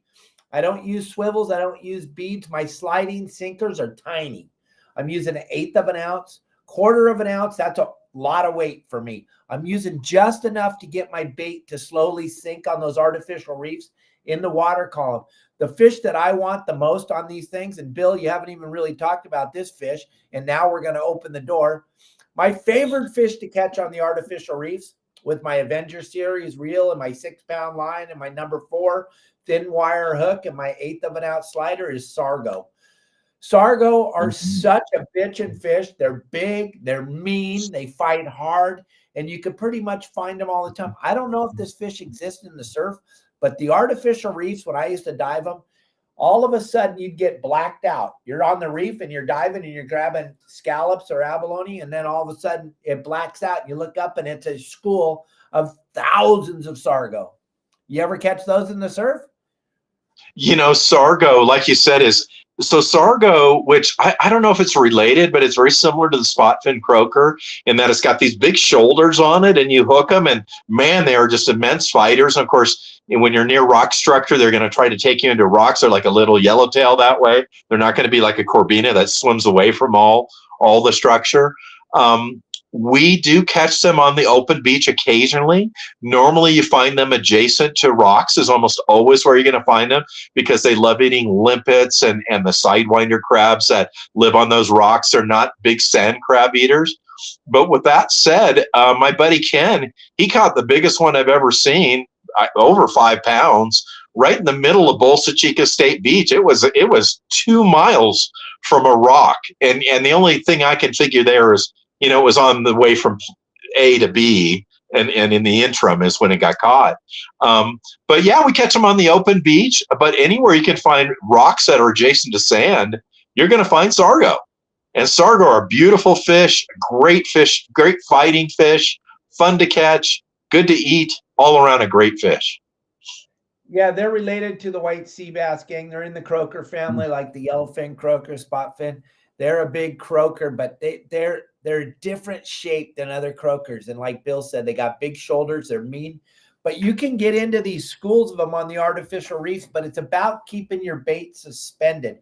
[SPEAKER 1] I don't use swivels. I don't use beads. My sliding sinkers are tiny. I'm using 1/8 of an ounce, 1/4 of an ounce. That's a lot of weight for me. I'm using just enough to get my bait to slowly sink on those artificial reefs in the water column. The fish that I want the most on these things, and Bill, you haven't even really talked about this fish, and now we're going to open the door. My favorite fish to catch on the artificial reefs with my Avenger series reel and my 6-pound line and my number 4 thin wire hook and my 1/8 of an ounce slider is Sargo. Sargo are such a bitchin' fish. They're big, they're mean, they fight hard, and you can pretty much find them all the time. I don't know if this fish exists in the surf, but the artificial reefs, when I used to dive them, all of a sudden you'd get blacked out. You're on the reef and you're diving and you're grabbing scallops or abalone, and then all of a sudden it blacks out and you look up and it's a school of thousands of Sargo. You ever catch those in the surf?
[SPEAKER 2] You know, Sargo, like you said, Sargo, which I don't know if it's related, but it's very similar to the spot fin croaker in that it's got these big shoulders on it and you hook them and man, they are just immense fighters. And of course, when you're near rock structure, they're going to try to take you into rocks. They're like a little yellowtail that way. They're not going to be like a corbina that swims away from all the structure. We do catch them on the open beach occasionally. Normally you find them adjacent to rocks is almost always where you're going to find them because they love eating limpets and the sidewinder crabs that live on those rocks. They're not big sand crab eaters. But with that said, my buddy Ken, he caught the biggest one I've ever seen, over 5 pounds, right in the middle of Bolsa Chica State Beach. It was 2 miles from a rock, and the only thing I can figure there is, you know, it was on the way from A to B, and in the interim is when it got caught. But yeah, we catch them on the open beach, but anywhere you can find rocks that are adjacent to sand, you're going to find sargo. And sargo are beautiful fish, great fighting fish, fun to catch, good to eat, all around a great fish.
[SPEAKER 1] Yeah, they're related to the white sea bass gang. They're in the croaker family, like the yellowfin croaker, spotfin. They're a big croaker, but they're a different shape than other croakers. And like Bill said, they got big shoulders. They're mean. But you can get into these schools of them on the artificial reefs, but it's about keeping your bait suspended.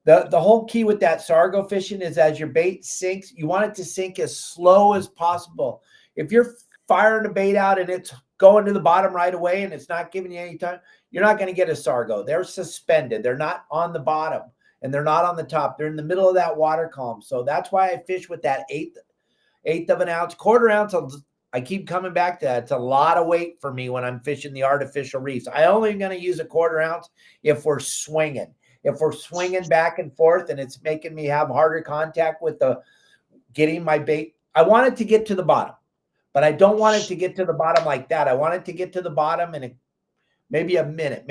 [SPEAKER 1] The whole key with that sargo fishing is as your bait sinks, you want it to sink as slow as possible. If you're firing the bait out and it's going to the bottom right away and it's not giving you any time, you're not going to get a sargo. They're suspended. They're not on the bottom and they're not on the top. They're in the middle of that water column. So that's why I fish with that eighth of an ounce, quarter ounce. I keep coming back to that. It's a lot of weight for me when I'm fishing the artificial reefs. I only going to use a quarter ounce if we're swinging. If we're swinging back and forth and it's making me have harder contact with getting my bait, I want it to get to the bottom, but I don't want it to get to the bottom like that. I want it to get to the bottom in maybe a minute.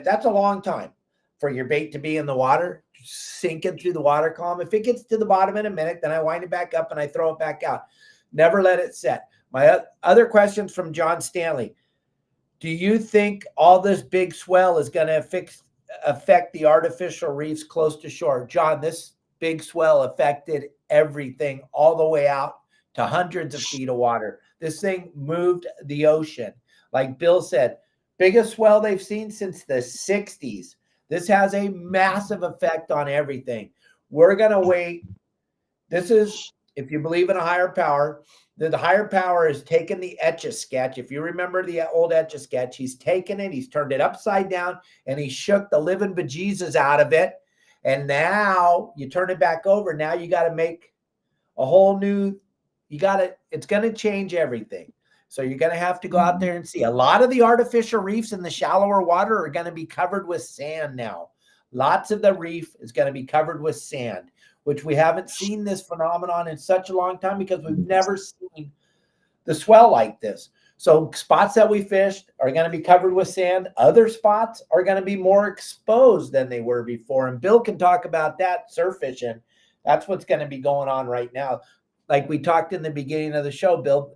[SPEAKER 1] That's a long time for your bait to be in the water, sinking through the water column. If it gets to the bottom in a minute, then I wind it back up and I throw it back out. Never let it set. My other questions from John Stanley. Do you think all this big swell is going to affect the artificial reefs close to shore? John, this big swell affected everything all the way out to hundreds of feet of water. This thing moved the ocean. Like Bill said, biggest swell they've seen since the 60s. This has a massive effect on everything. We're going to wait. This is, if you believe in a higher power, the higher power has taken the Etch-a-Sketch. If you remember the old Etch-a-Sketch, he's taken it, he's turned it upside down, and he shook the living bejesus out of it. And now you turn it back over. Now you got to make a whole new, it's going to change everything. So you're going to have to go out there and see. A lot of the artificial reefs in the shallower water are going to be covered with sand now. Lots of the reef is going to be covered with sand, which we haven't seen this phenomenon in such a long time because we've never seen the swell like this. So spots that we fished are going to be covered with sand. Other spots are going to be more exposed than they were before. And Bill can talk about that, surf fishing. That's what's going to be going on right now. Like we talked in the beginning of the show, Bill,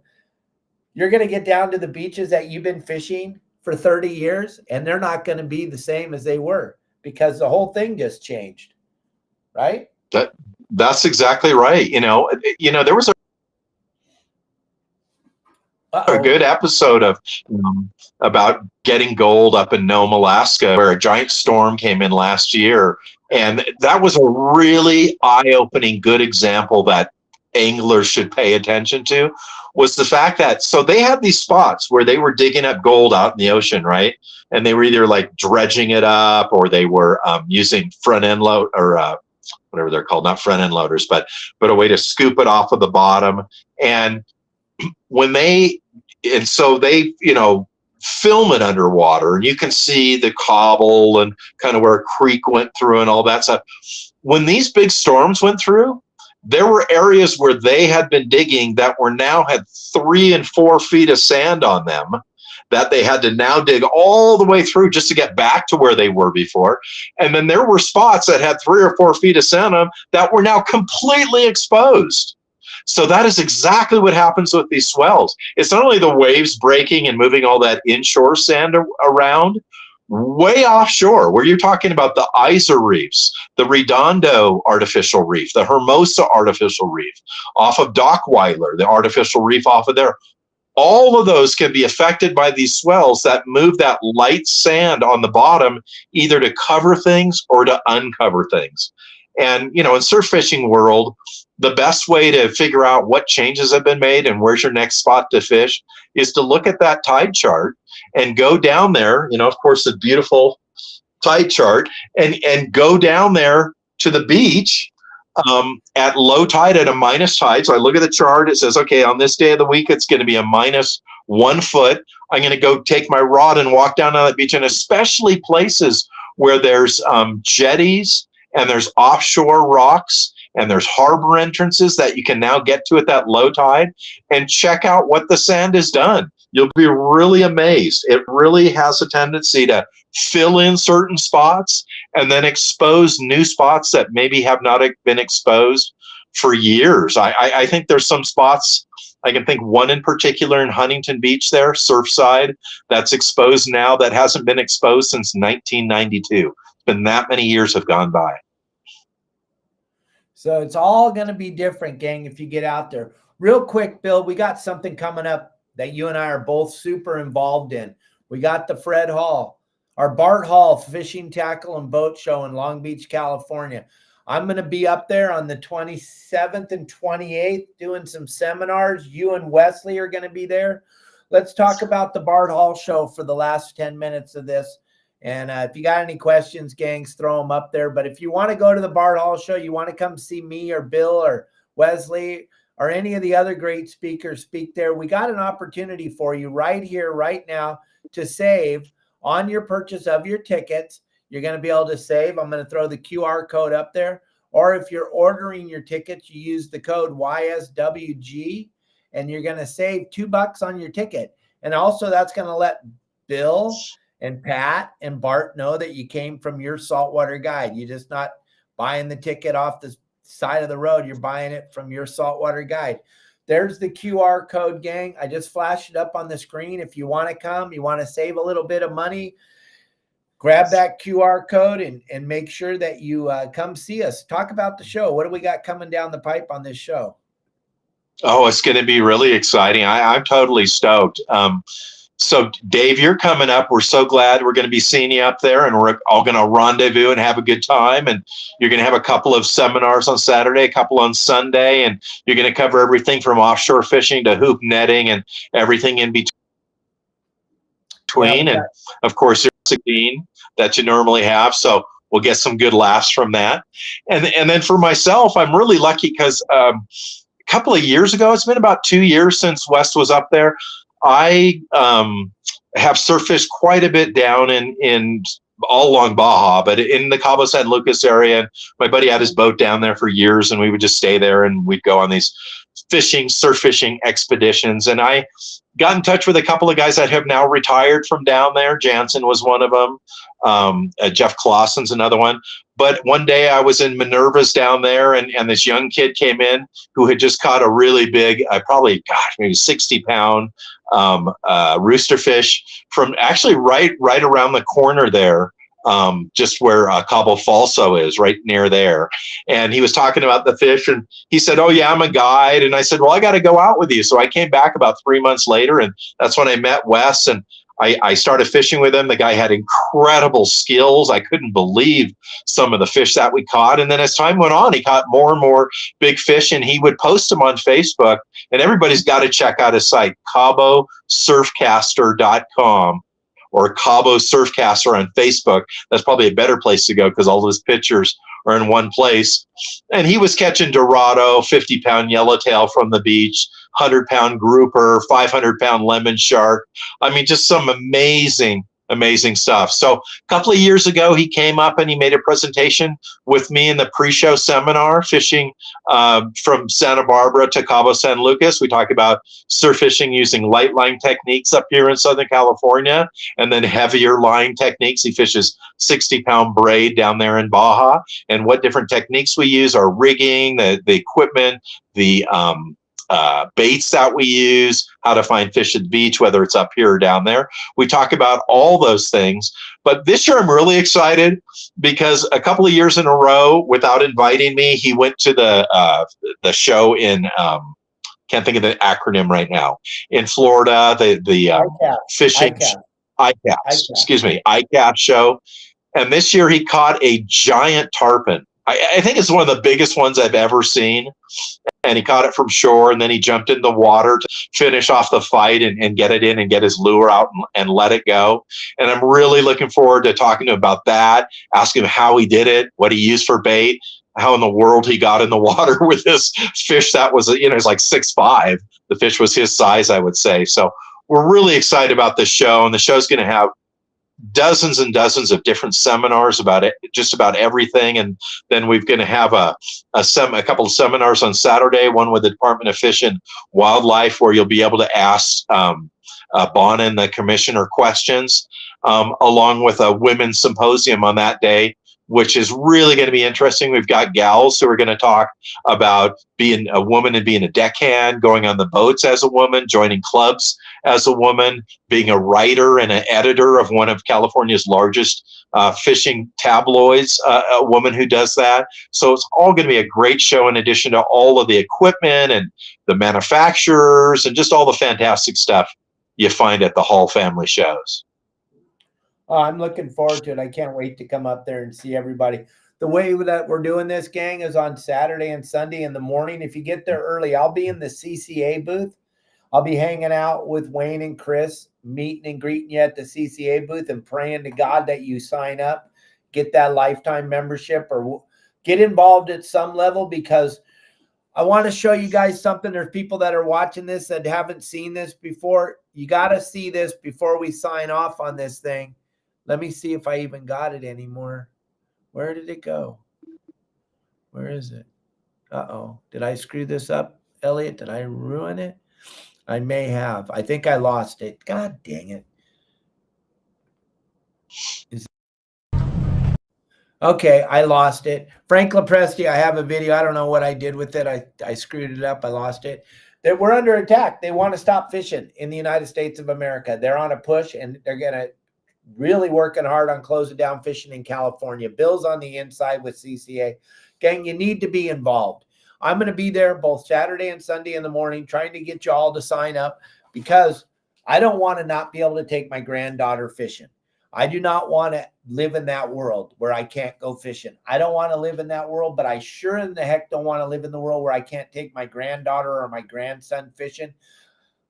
[SPEAKER 1] you're going to get down to the beaches that you've been fishing for 30 years, and they're not going to be the same as they were because the whole thing just changed, right?
[SPEAKER 2] That's exactly right. You know, there was a good episode of about getting gold up in Nome, Alaska, where a giant storm came in last year. And that was a really eye-opening good example that anglers should pay attention to, was the fact that, so they had these spots where they were digging up gold out in the ocean, right? And they were either like dredging it up or they were using front end load or whatever they're called, not front end loaders, but a way to scoop it off of the bottom. And so they, film it underwater and you can see the cobble and kind of where a creek went through and all that stuff. When these big storms went through, there were areas where they had been digging that had 3 and 4 feet of sand on them that they had to now dig all the way through just to get back to where they were before. And then there were spots that had 3 or 4 feet of sand on them that were now completely exposed. So that is exactly what happens with these swells. It's not only the waves breaking and moving all that inshore sand around, way offshore, where you're talking about the Iser reefs, the Redondo artificial reef, the Hermosa artificial reef, off of Dockweiler, the artificial reef off of there. All of those can be affected by these swells that move that light sand on the bottom, either to cover things or to uncover things. And, in surf fishing world, the best way to figure out what changes have been made and where's your next spot to fish is to look at that tide chart and go down there, of course, the beautiful tide chart, and go down there to the beach at low tide, at a minus tide. So I look at the chart. It says, okay, on this day of the week, it's going to be a -1 foot. I'm going to go take my rod and walk down on the beach, and especially places where there's jetties and there's offshore rocks and there's harbor entrances that you can now get to at that low tide, and check out what the sand has done. You'll be really amazed. It really has a tendency to fill in certain spots and then expose new spots that maybe have not been exposed for years. I think there's some spots, I can think one in particular in Huntington Beach there, Surfside, that's exposed now that hasn't been exposed since 1992. It's been that many years have gone by.
[SPEAKER 1] So it's all going to be different, gang, if you get out there. Real quick, Bill, we got something coming up that you and I are both super involved in. We got the Fred Hall, our Bart Hall Fishing, Tackle, and Boat Show in Long Beach, California. I'm going to be up there on the 27th and 28th doing some seminars. You and Wesley are going to be there. Let's talk about the Bart Hall show for the last 10 minutes of this. And if you got any questions, gangs, throw them up there. But if you want to go to the Bart Hall show, you want to come see me or Bill or Wesley or any of the other great speakers speak there, we got an opportunity for you right here, right now, to save on your purchase of your tickets. You're going to be able to save. I'm going to throw the QR code up there. Or if you're ordering your tickets, you use the code YSWG, and you're going to save $2 on your ticket. And also that's going to let Bill and Pat and Bart know that you came from your Saltwater guide. You're just not buying the ticket off the side of the road. You're buying it from your Saltwater guide. There's the QR code, gang. I just flashed it up on the screen. If you want to come, you want to save a little bit of money, grab that QR code and make sure that you come see us. Talk about the show. What do we got coming down the pipe on this show?
[SPEAKER 2] Oh, it's going to be really exciting. I'm totally stoked. So, Dave, you're coming up. We're so glad we're going to be seeing you up there, and we're all going to rendezvous and have a good time. And you're going to have a couple of seminars on Saturday, a couple on Sunday, and you're going to cover everything from offshore fishing to hoop netting and everything in between. And, of course, there's a scene that you normally have. So we'll get some good laughs from that. And then for myself, I'm really lucky because a couple of years ago, it's been about 2 years since West was up there, I have surf fished quite a bit down in all along Baja, but in the Cabo San Lucas area. My buddy had his boat down there for years, and we would just stay there and we'd go on these surf fishing expeditions. And I got in touch with a couple of guys that have now retired from down there. Jansen was one of them. Jeff Clausen's another one. But one day I was in Minerva's down there, and this young kid came in who had just caught a really big, maybe 60-pound rooster fish from actually right around the corner there, just where Cabo Falso is, right near there. And he was talking about the fish, and he said, "Oh yeah, I'm a guide." And I said, "Well, I got to go out with you." So I came back about 3 months later, and that's when I met Wes, and I started fishing with him. The guy had incredible skills. I couldn't believe some of the fish that we caught. And then as time went on, he caught more and more big fish, and he would post them on Facebook. And everybody's got to check out his site, CaboSurfcaster.com, or Cabo Surfcaster on Facebook. That's probably a better place to go because all those pictures are in one place. And he was catching Dorado, 50-pound yellowtail from the beach, 100-pound grouper, 500-pound lemon shark. I mean, just some amazing stuff. So a couple of years ago, he came up and he made a presentation with me in the pre-show seminar, fishing from Santa Barbara to Cabo San Lucas. We talked about surf fishing using light line techniques up here in Southern California, and then heavier line techniques. He fishes 60-pound braid down there in Baja, and what different techniques we use, our rigging, the equipment, the baits that we use, how to find fish at the beach, whether it's up here or down there. We talk about all those things. But this year I'm really excited because a couple of years in a row, without inviting me, he went to the show in can't think of the acronym right now, in Florida, the fishing ICAST show. And this year he caught a giant tarpon. I think it's one of the biggest ones I've ever seen. And he caught it from shore, and then he jumped in the water to finish off the fight and get it in and get his lure out and let it go. And I'm really looking forward to talking to him about that, asking him how he did it, what he used for bait. how in the world he got in the water with this fish that was, it's like 6'5". The fish was his size, I would say. So we're really excited about this show, and the show's going to have dozens and dozens of different seminars about it, just about everything. And then we're going to have a couple of seminars on Saturday, one with the Department of Fish and Wildlife, where you'll be able to ask Bon and the commissioner questions, along with a women's symposium on that day, which is really going to be interesting. We've got gals who are going to talk about being a woman and being a deckhand, going on the boats as a woman, joining clubs as a woman, being a writer and an editor of one of California's largest fishing tabloids, a woman who does that. So it's all going to be a great show, in addition to all of the equipment and the manufacturers and just all the fantastic stuff you find at the Hall family shows.
[SPEAKER 1] Oh, I'm looking forward to it. I can't wait to come up there and see everybody. The way that we're doing this, gang, is on Saturday and Sunday in the morning. If you get there early, I'll be in the CCA booth. I'll be hanging out with Wayne and Chris, meeting and greeting you at the CCA booth and praying to God that you sign up, get that lifetime membership, or get involved at some level, because I want to show you guys something. There's people that are watching this that haven't seen this before. You got to see this before we sign off on this thing. Let me see if I even got it anymore. Where did it go? Where is it? Uh-oh. Did I screw this up, Elliot? Did I ruin it? I may have. I think I lost it. God dang it. Okay, I lost it. Frank Lepresti, I have a video. I don't know what I did with it. I screwed it up. I lost it. We're under attack. They want to stop fishing in the United States of America. They're on a push, and they're going to really working hard on closing down fishing in California. Bill's on the inside with CCA. Gang, you need to be involved. I'm going to be there both Saturday and Sunday in the morning trying to get you all to sign up, because I don't want to not be able to take my granddaughter fishing. I do not want to live in that world where I can't go fishing. I don't want to live in that world, but I sure in the heck don't want to live in the world where I can't take my granddaughter or my grandson fishing.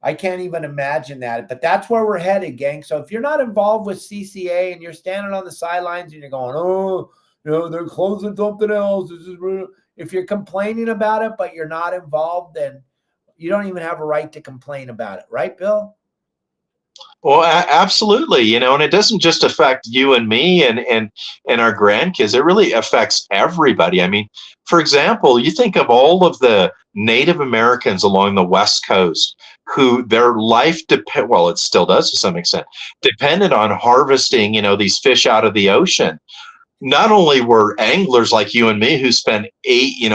[SPEAKER 1] I can't even imagine that, but that's where we're headed, gang. So if you're not involved with CCA and you're standing on the sidelines and you're going, oh, they're closing something else. This is real. If you're complaining about it, but you're not involved, then you don't even have a right to complain about it. Right, Bill?
[SPEAKER 2] Well, absolutely. And it doesn't just affect you and me and our grandkids. It really affects everybody. I mean, for example, you think of all of the Native Americans along the West Coast who their life well, it still does to some extent, depended on harvesting, these fish out of the ocean. Not only were anglers like you and me who spend $80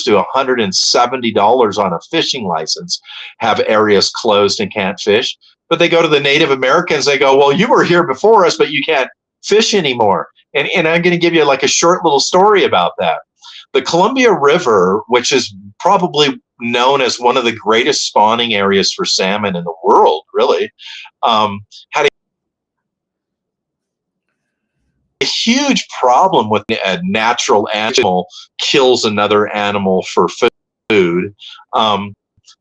[SPEAKER 2] to $170 on a fishing license have areas closed and can't fish, but they go to the Native Americans. They go, well, you were here before us, but you can't fish anymore. And I'm going to give you like a short little story about that. The Columbia River, which is probably known as one of the greatest spawning areas for salmon in the world, really, had a huge problem with a natural animal kills another animal for food.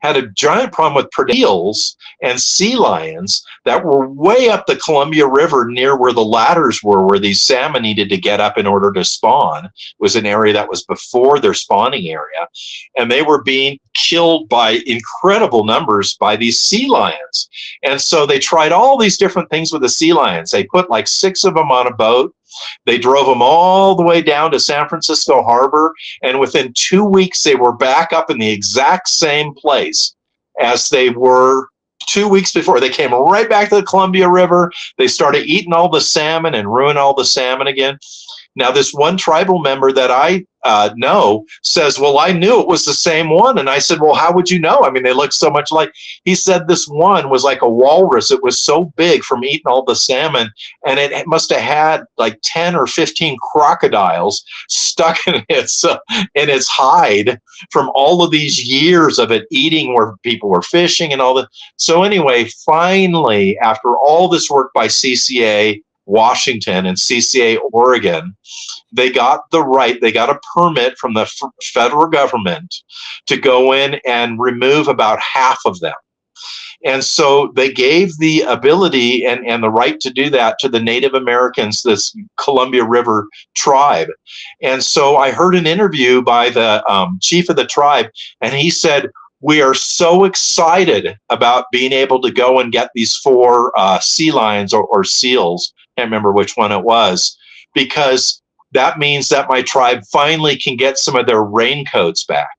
[SPEAKER 2] Had a giant problem with eels and sea lions that were way up the Columbia River near where the ladders were, where these salmon needed to get up in order to spawn. It was an area that was before their spawning area. And they were being killed by incredible numbers by these sea lions. And so they tried all these different things with the sea lions. They put like 6 of them on a boat. They drove them all the way down to San Francisco Harbor, and within 2 weeks, they were back up in the exact same place as they were 2 weeks before. They came right back to the Columbia River. They started eating all the salmon and ruined all the salmon again. Now, this one tribal member that I know says, well, I knew it was the same one. And I said, well, how would you know? I mean, they look so much like. He said this one was like a walrus. It was so big from eating all the salmon. And it must have had like 10 or 15 crocodiles stuck in its hide from all of these years of it eating where people were fishing and all that. So anyway, finally, after all this work by CCA Washington and CCA Oregon, they got a permit from the federal government to go in and remove about half of them. And so they gave the ability and the right to do that to the Native Americans, this Columbia River tribe. And so I heard an interview by the chief of the tribe, and he said, we are so excited about being able to go and get these 4 sea lions or seals. Can't remember which one it was, because that means that my tribe finally can get some of their raincoats back.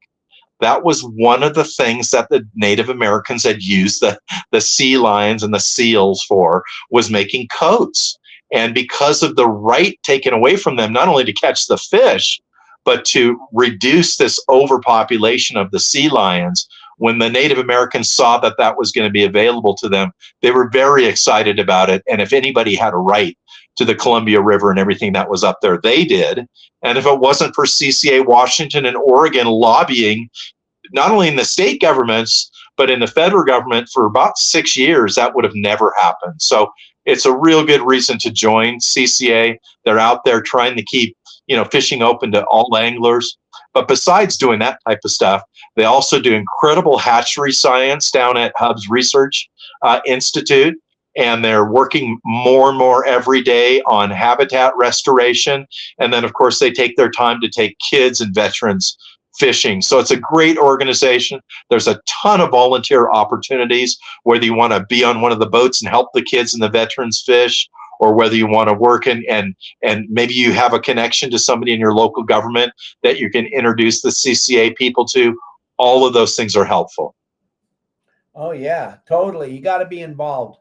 [SPEAKER 2] That was one of the things that the Native Americans had used the sea lions and the seals for, was making coats. And because of the right taken away from them, not only to catch the fish, but to reduce this overpopulation of the sea lions, when the Native Americans saw that that was going to be available to them, they were very excited about it. And if anybody had a right to the Columbia River and everything that was up there, they did. And if it wasn't for CCA Washington and Oregon lobbying, not only in the state governments, but in the federal government for about 6 years, that would have never happened. So it's a real good reason to join CCA. They're out there trying to keep, fishing open to all anglers. But besides doing that type of stuff, they also do incredible hatchery science down at Hubbs Research Institute. And they're working more and more every day on habitat restoration. And then, of course, they take their time to take kids and veterans fishing. So it's a great organization. There's a ton of volunteer opportunities, whether you want to be on one of the boats and help the kids and the veterans fish, or whether you want to work and maybe you have a connection to somebody in your local government that you can introduce the CCA people to. All of those things are helpful.
[SPEAKER 1] Oh, yeah, totally. You got to be involved.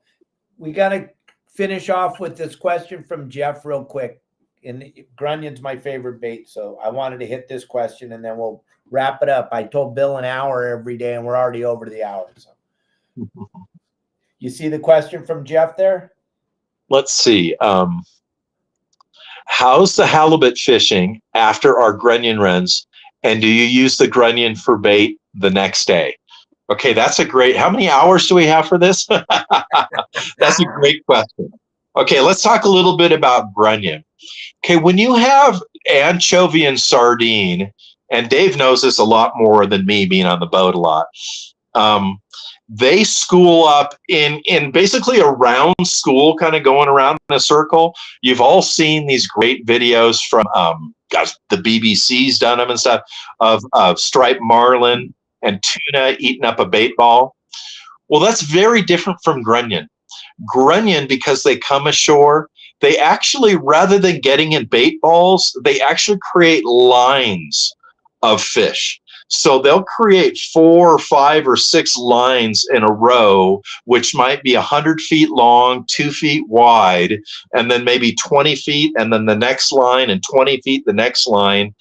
[SPEAKER 1] We got to finish off with this question from Jeff real quick. And Grunyon's my favorite bait, so I wanted to hit this question and then we'll wrap it up. I told Bill an hour every day and we're already over the hour. So you see the question from Jeff there?
[SPEAKER 2] Let's see. How's the halibut fishing after our grunion runs? And do you use the grunion for bait the next day? Okay, that's a great, how many hours do we have for this? That's a great question. Okay, let's talk a little bit about grunion. Okay, when you have anchovy and sardine, and Dave knows this a lot more than me being on the boat a lot, they school up in basically a round school, kind of going around in a circle. You've all seen these great videos from, the BBC's done them and stuff, of striped marlin and tuna eating up a bait ball. Well, that's very different from grunion. Grunion, because they come ashore, they actually, rather than getting in bait balls, they actually create lines of fish. So they'll create 4 or 5 or 6 lines in a row, which might be 100 feet long, 2 feet wide, and then maybe 20 feet, and then the next line, and 20 feet, the next line.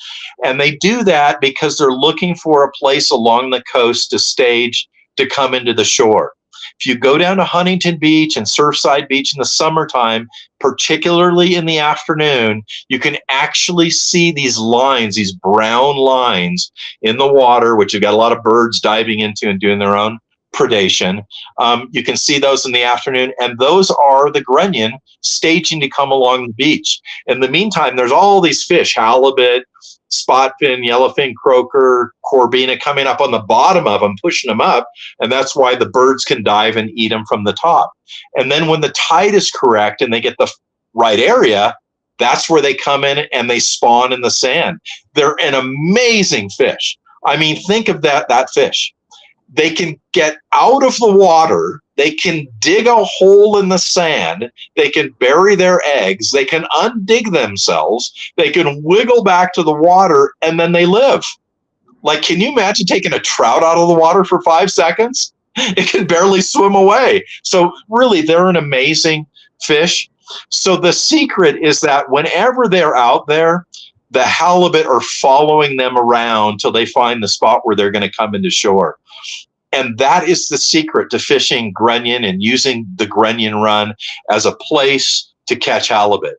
[SPEAKER 2] And they do that because they're looking for a place along the coast to stage to come into the shore. If you go down to Huntington Beach and Surfside Beach in the summertime, particularly in the afternoon, you can actually see these lines, these brown lines in the water, which you've got a lot of birds diving into and doing their own predation. You can see those in the afternoon, and those are the grunion staging to come along the beach. In the meantime, there's all these fish, halibut, spotfin, yellowfin, croaker, corbina, coming up on the bottom of them, pushing them up, and that's why the birds can dive and eat them from the top. And then when the tide is correct and they get the right area, that's where they come in and they spawn in the sand. They're an amazing fish. I mean, think of that fish. They can get out of the water, they can dig a hole in the sand, they can bury their eggs, they can undig themselves, they can wiggle back to the water, and then they live. Like, can you imagine taking a trout out of the water for 5 seconds? It can barely swim away. So really, they're an amazing fish. So the secret is that whenever they're out there, the halibut are following them around till they find the spot where they're going to come into shore. And that is the secret to fishing grunion and using the grunion run as a place to catch halibut.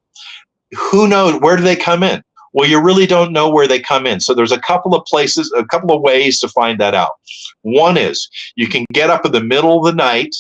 [SPEAKER 2] Who knows? Where do they come in? Well, you really don't know where they come in. So there's a couple of places, a couple of ways to find that out. One is you can get up in the middle of the night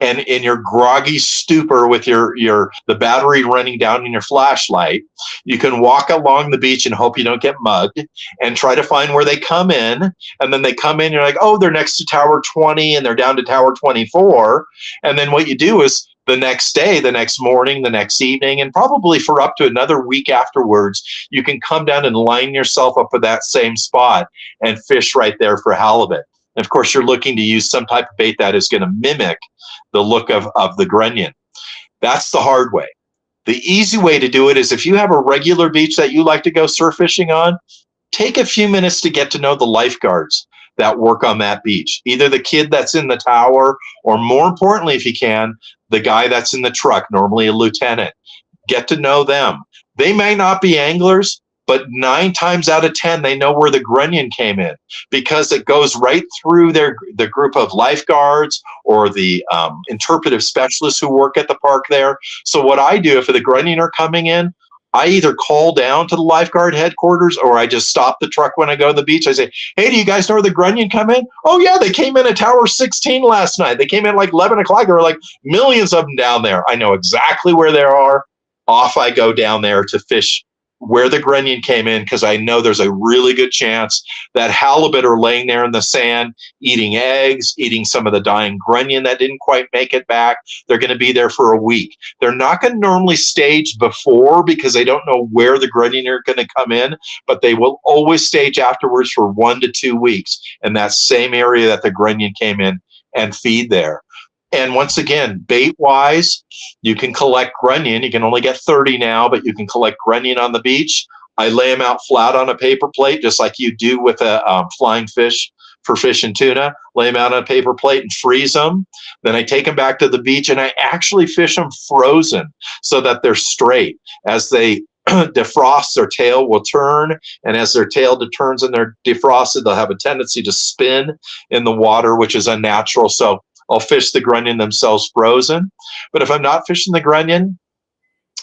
[SPEAKER 2] and in your groggy stupor with the battery running down in your flashlight, you can walk along the beach and hope you don't get mugged and try to find where they come in. And then they come in, you're like, oh, they're next to Tower 20 and they're down to Tower 24. And then what you do is the next day, the next morning, the next evening, and probably for up to another week afterwards, you can come down and line yourself up with that same spot and fish right there for halibut. And of course, you're looking to use some type of bait that is going to mimic the look of the grunion. That's the hard way. The easy way to do it is if you have a regular beach that you like to go surf fishing on, take a few minutes to get to know the lifeguards that work on that beach. Either the kid that's in the tower, or more importantly, if you can, the guy that's in the truck, normally a lieutenant. Get to know them. They may not be anglers, but 9 times out of 10, they know where the grunion came in, because it goes right through the group of lifeguards or the interpretive specialists who work at the park there. So what I do, if the grunion are coming in, I either call down to the lifeguard headquarters, or I just stop the truck when I go to the beach. I say, hey, do you guys know where the grunion come in? Oh, yeah, they came in at Tower 16 last night. They came in like 11 o'clock. There were like millions of them down there. I know exactly where they are. Off I go down there to fish where the grunion came in, because I know there's a really good chance that halibut are laying there in the sand, eating eggs, eating some of the dying grunion that didn't quite make it back. They're going to be there for a week. They're not going to normally stage before, because they don't know where the grunion are going to come in, but they will always stage afterwards for 1 to 2 weeks in that same area that the grunion came in and feed there. And once again, bait-wise, you can collect grunion. You can only get 30 now, but you can collect grunion on the beach. I lay them out flat on a paper plate, just like you do with a flying fish for fish and tuna. Lay them out on a paper plate and freeze them. Then I take them back to the beach, and I actually fish them frozen so that they're straight. As they defrost, their tail will turn, and as their tail turns and they're defrosted, they'll have a tendency to spin in the water, which is unnatural. So I'll fish the grunion themselves frozen. But if I'm not fishing the grunion,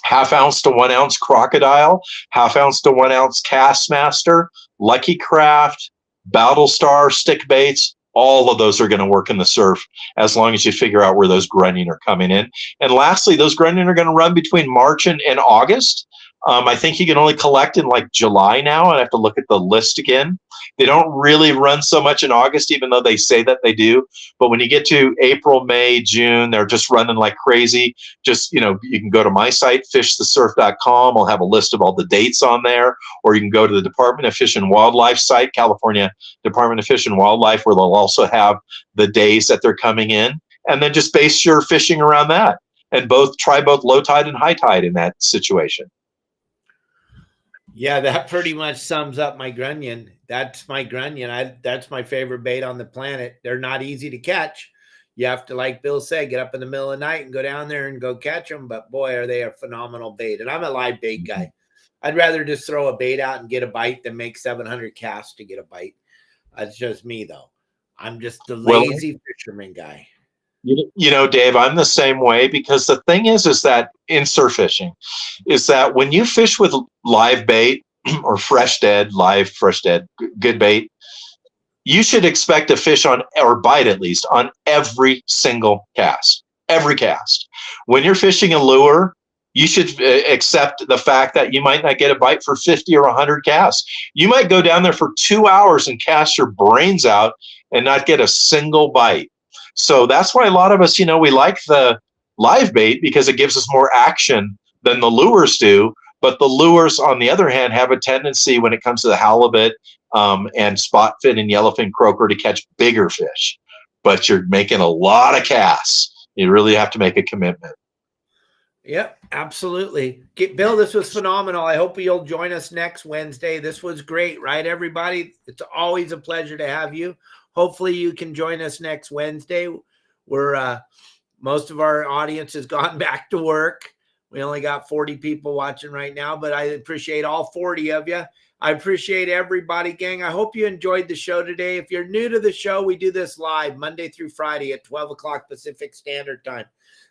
[SPEAKER 2] 1/2 ounce to 1 ounce crocodile, 1/2 ounce to 1 ounce Castmaster, Lucky Craft, Battlestar, stick baits, all of those are going to work in the surf as long as you figure out where those grunion are coming in. And lastly, those grunion are going to run between March and August. I think you can only collect in like July now. I have to look at the list again. They don't really run so much in August, even though they say that they do. But when you get to April, May, June, they're just running like crazy. Just, you can go to my site, fishthesurf.com. I'll have a list of all the dates on there. Or you can go to the Department of Fish and Wildlife site, California Department of Fish and Wildlife, where they'll also have the days that they're coming in. And then just base your fishing around that. And try both low tide and high tide in that situation.
[SPEAKER 1] Yeah, that pretty much sums up my grunion. That's my grunion. That's my favorite bait on the planet. They're not easy to catch. You have to, like Bill said, get up in the middle of the night and go down there and go catch them. But boy, are they a phenomenal bait. And I'm a live bait guy. I'd rather just throw a bait out and get a bite than make 700 casts to get a bite. That's just me, though. I'm just the lazy fisherman guy.
[SPEAKER 2] Dave, I'm the same way, because the thing is that in surf fishing is that when you fish with live bait or fresh dead, good bait, you should expect to fish on, or bite at least, on every single cast, every cast. When you're fishing a lure, you should accept the fact that you might not get a bite for 50 or 100 casts. You might go down there for 2 hours and cast your brains out and not get a single bite. So that's why a lot of us, we like the live bait, because it gives us more action than the lures do. But the lures, on the other hand, have a tendency when it comes to the halibut and spotfin and yellowfin croaker to catch bigger fish. But you're making a lot of casts. You really have to make a commitment.
[SPEAKER 1] Yep, absolutely. Bill, this was phenomenal. I hope you'll join us next Wednesday. This was great, right, everybody? It's always a pleasure to have you. Hopefully you can join us next Wednesday. Most of our audience has gone back to work. We only got 40 people watching right now, but I appreciate all 40 of you. I appreciate everybody, gang. I hope you enjoyed the show today. If you're new to the show, we do this live Monday through Friday at 12 o'clock Pacific Standard Time.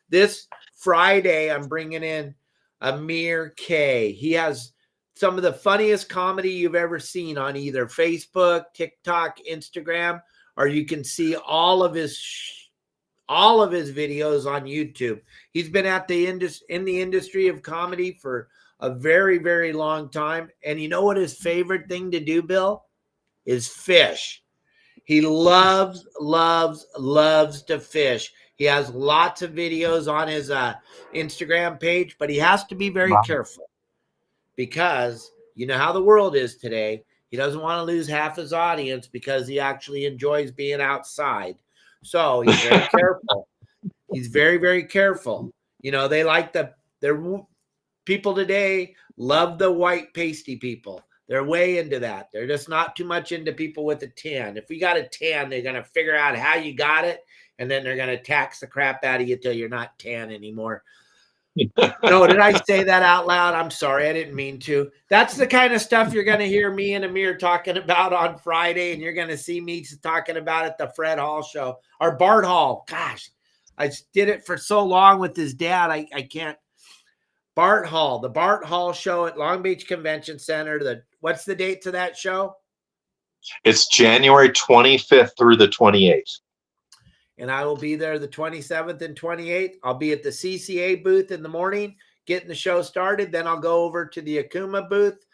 [SPEAKER 1] This Friday, I'm bringing in Amir K. He has some of the funniest comedy you've ever seen on either Facebook, TikTok, Instagram, or you can see all of his all of his videos on YouTube. He's been at the in the industry of comedy for a very, very long time. And you know what his favorite thing to do, Bill? Is fish. He loves to fish. He has lots of videos on his Instagram page, but he has to be very careful because you know how the world is today. He doesn't want to lose half his audience because he actually enjoys being outside. So he's very careful. He's very, very careful. You know, they like their people today love the white pasty people. They're way into that. They're just not too much into people with a tan. If we got a tan, they're going to figure out how you got it, and then they're going to tax the crap out of you till you're not tan anymore. No, did I say that out loud? I'm sorry. I didn't mean to. That's the kind of stuff you're going to hear me and Amir talking about on Friday, and you're going to see me talking about at the Fred Hall show. Or Bart Hall. Gosh, I did it for so long with his dad. I can't. Bart Hall, the Bart Hall show at Long Beach Convention Center. What's the date to that show?
[SPEAKER 2] It's January 25th through the 28th.
[SPEAKER 1] And I will be there the 27th and 28th. I'll be at the CCA booth in the morning, getting the show started. Then I'll go over to the Akuma booth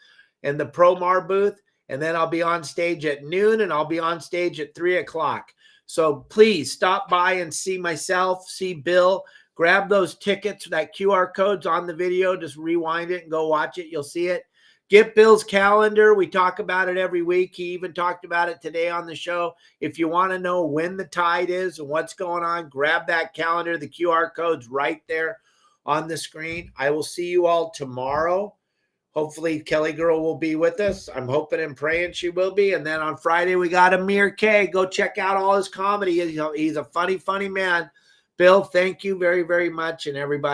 [SPEAKER 1] and the Promar booth. And then I'll be on stage at noon, and I'll be on stage at 3 o'clock. So please stop by and see myself, see Bill. Grab those tickets, that QR code's on the video. Just rewind it and go watch it. You'll see it. Get Bill's calendar. We talk about it every week. He even talked about it today on the show. If you want to know when the tide is and what's going on, grab that calendar. The QR code's right there on the screen. I will see you all tomorrow. Hopefully Kelly Girl will be with us. I'm hoping and praying she will be. And then on Friday, we got Amir K. Go check out all his comedy. He's a funny, funny man. Bill, thank you very, very much. And everybody.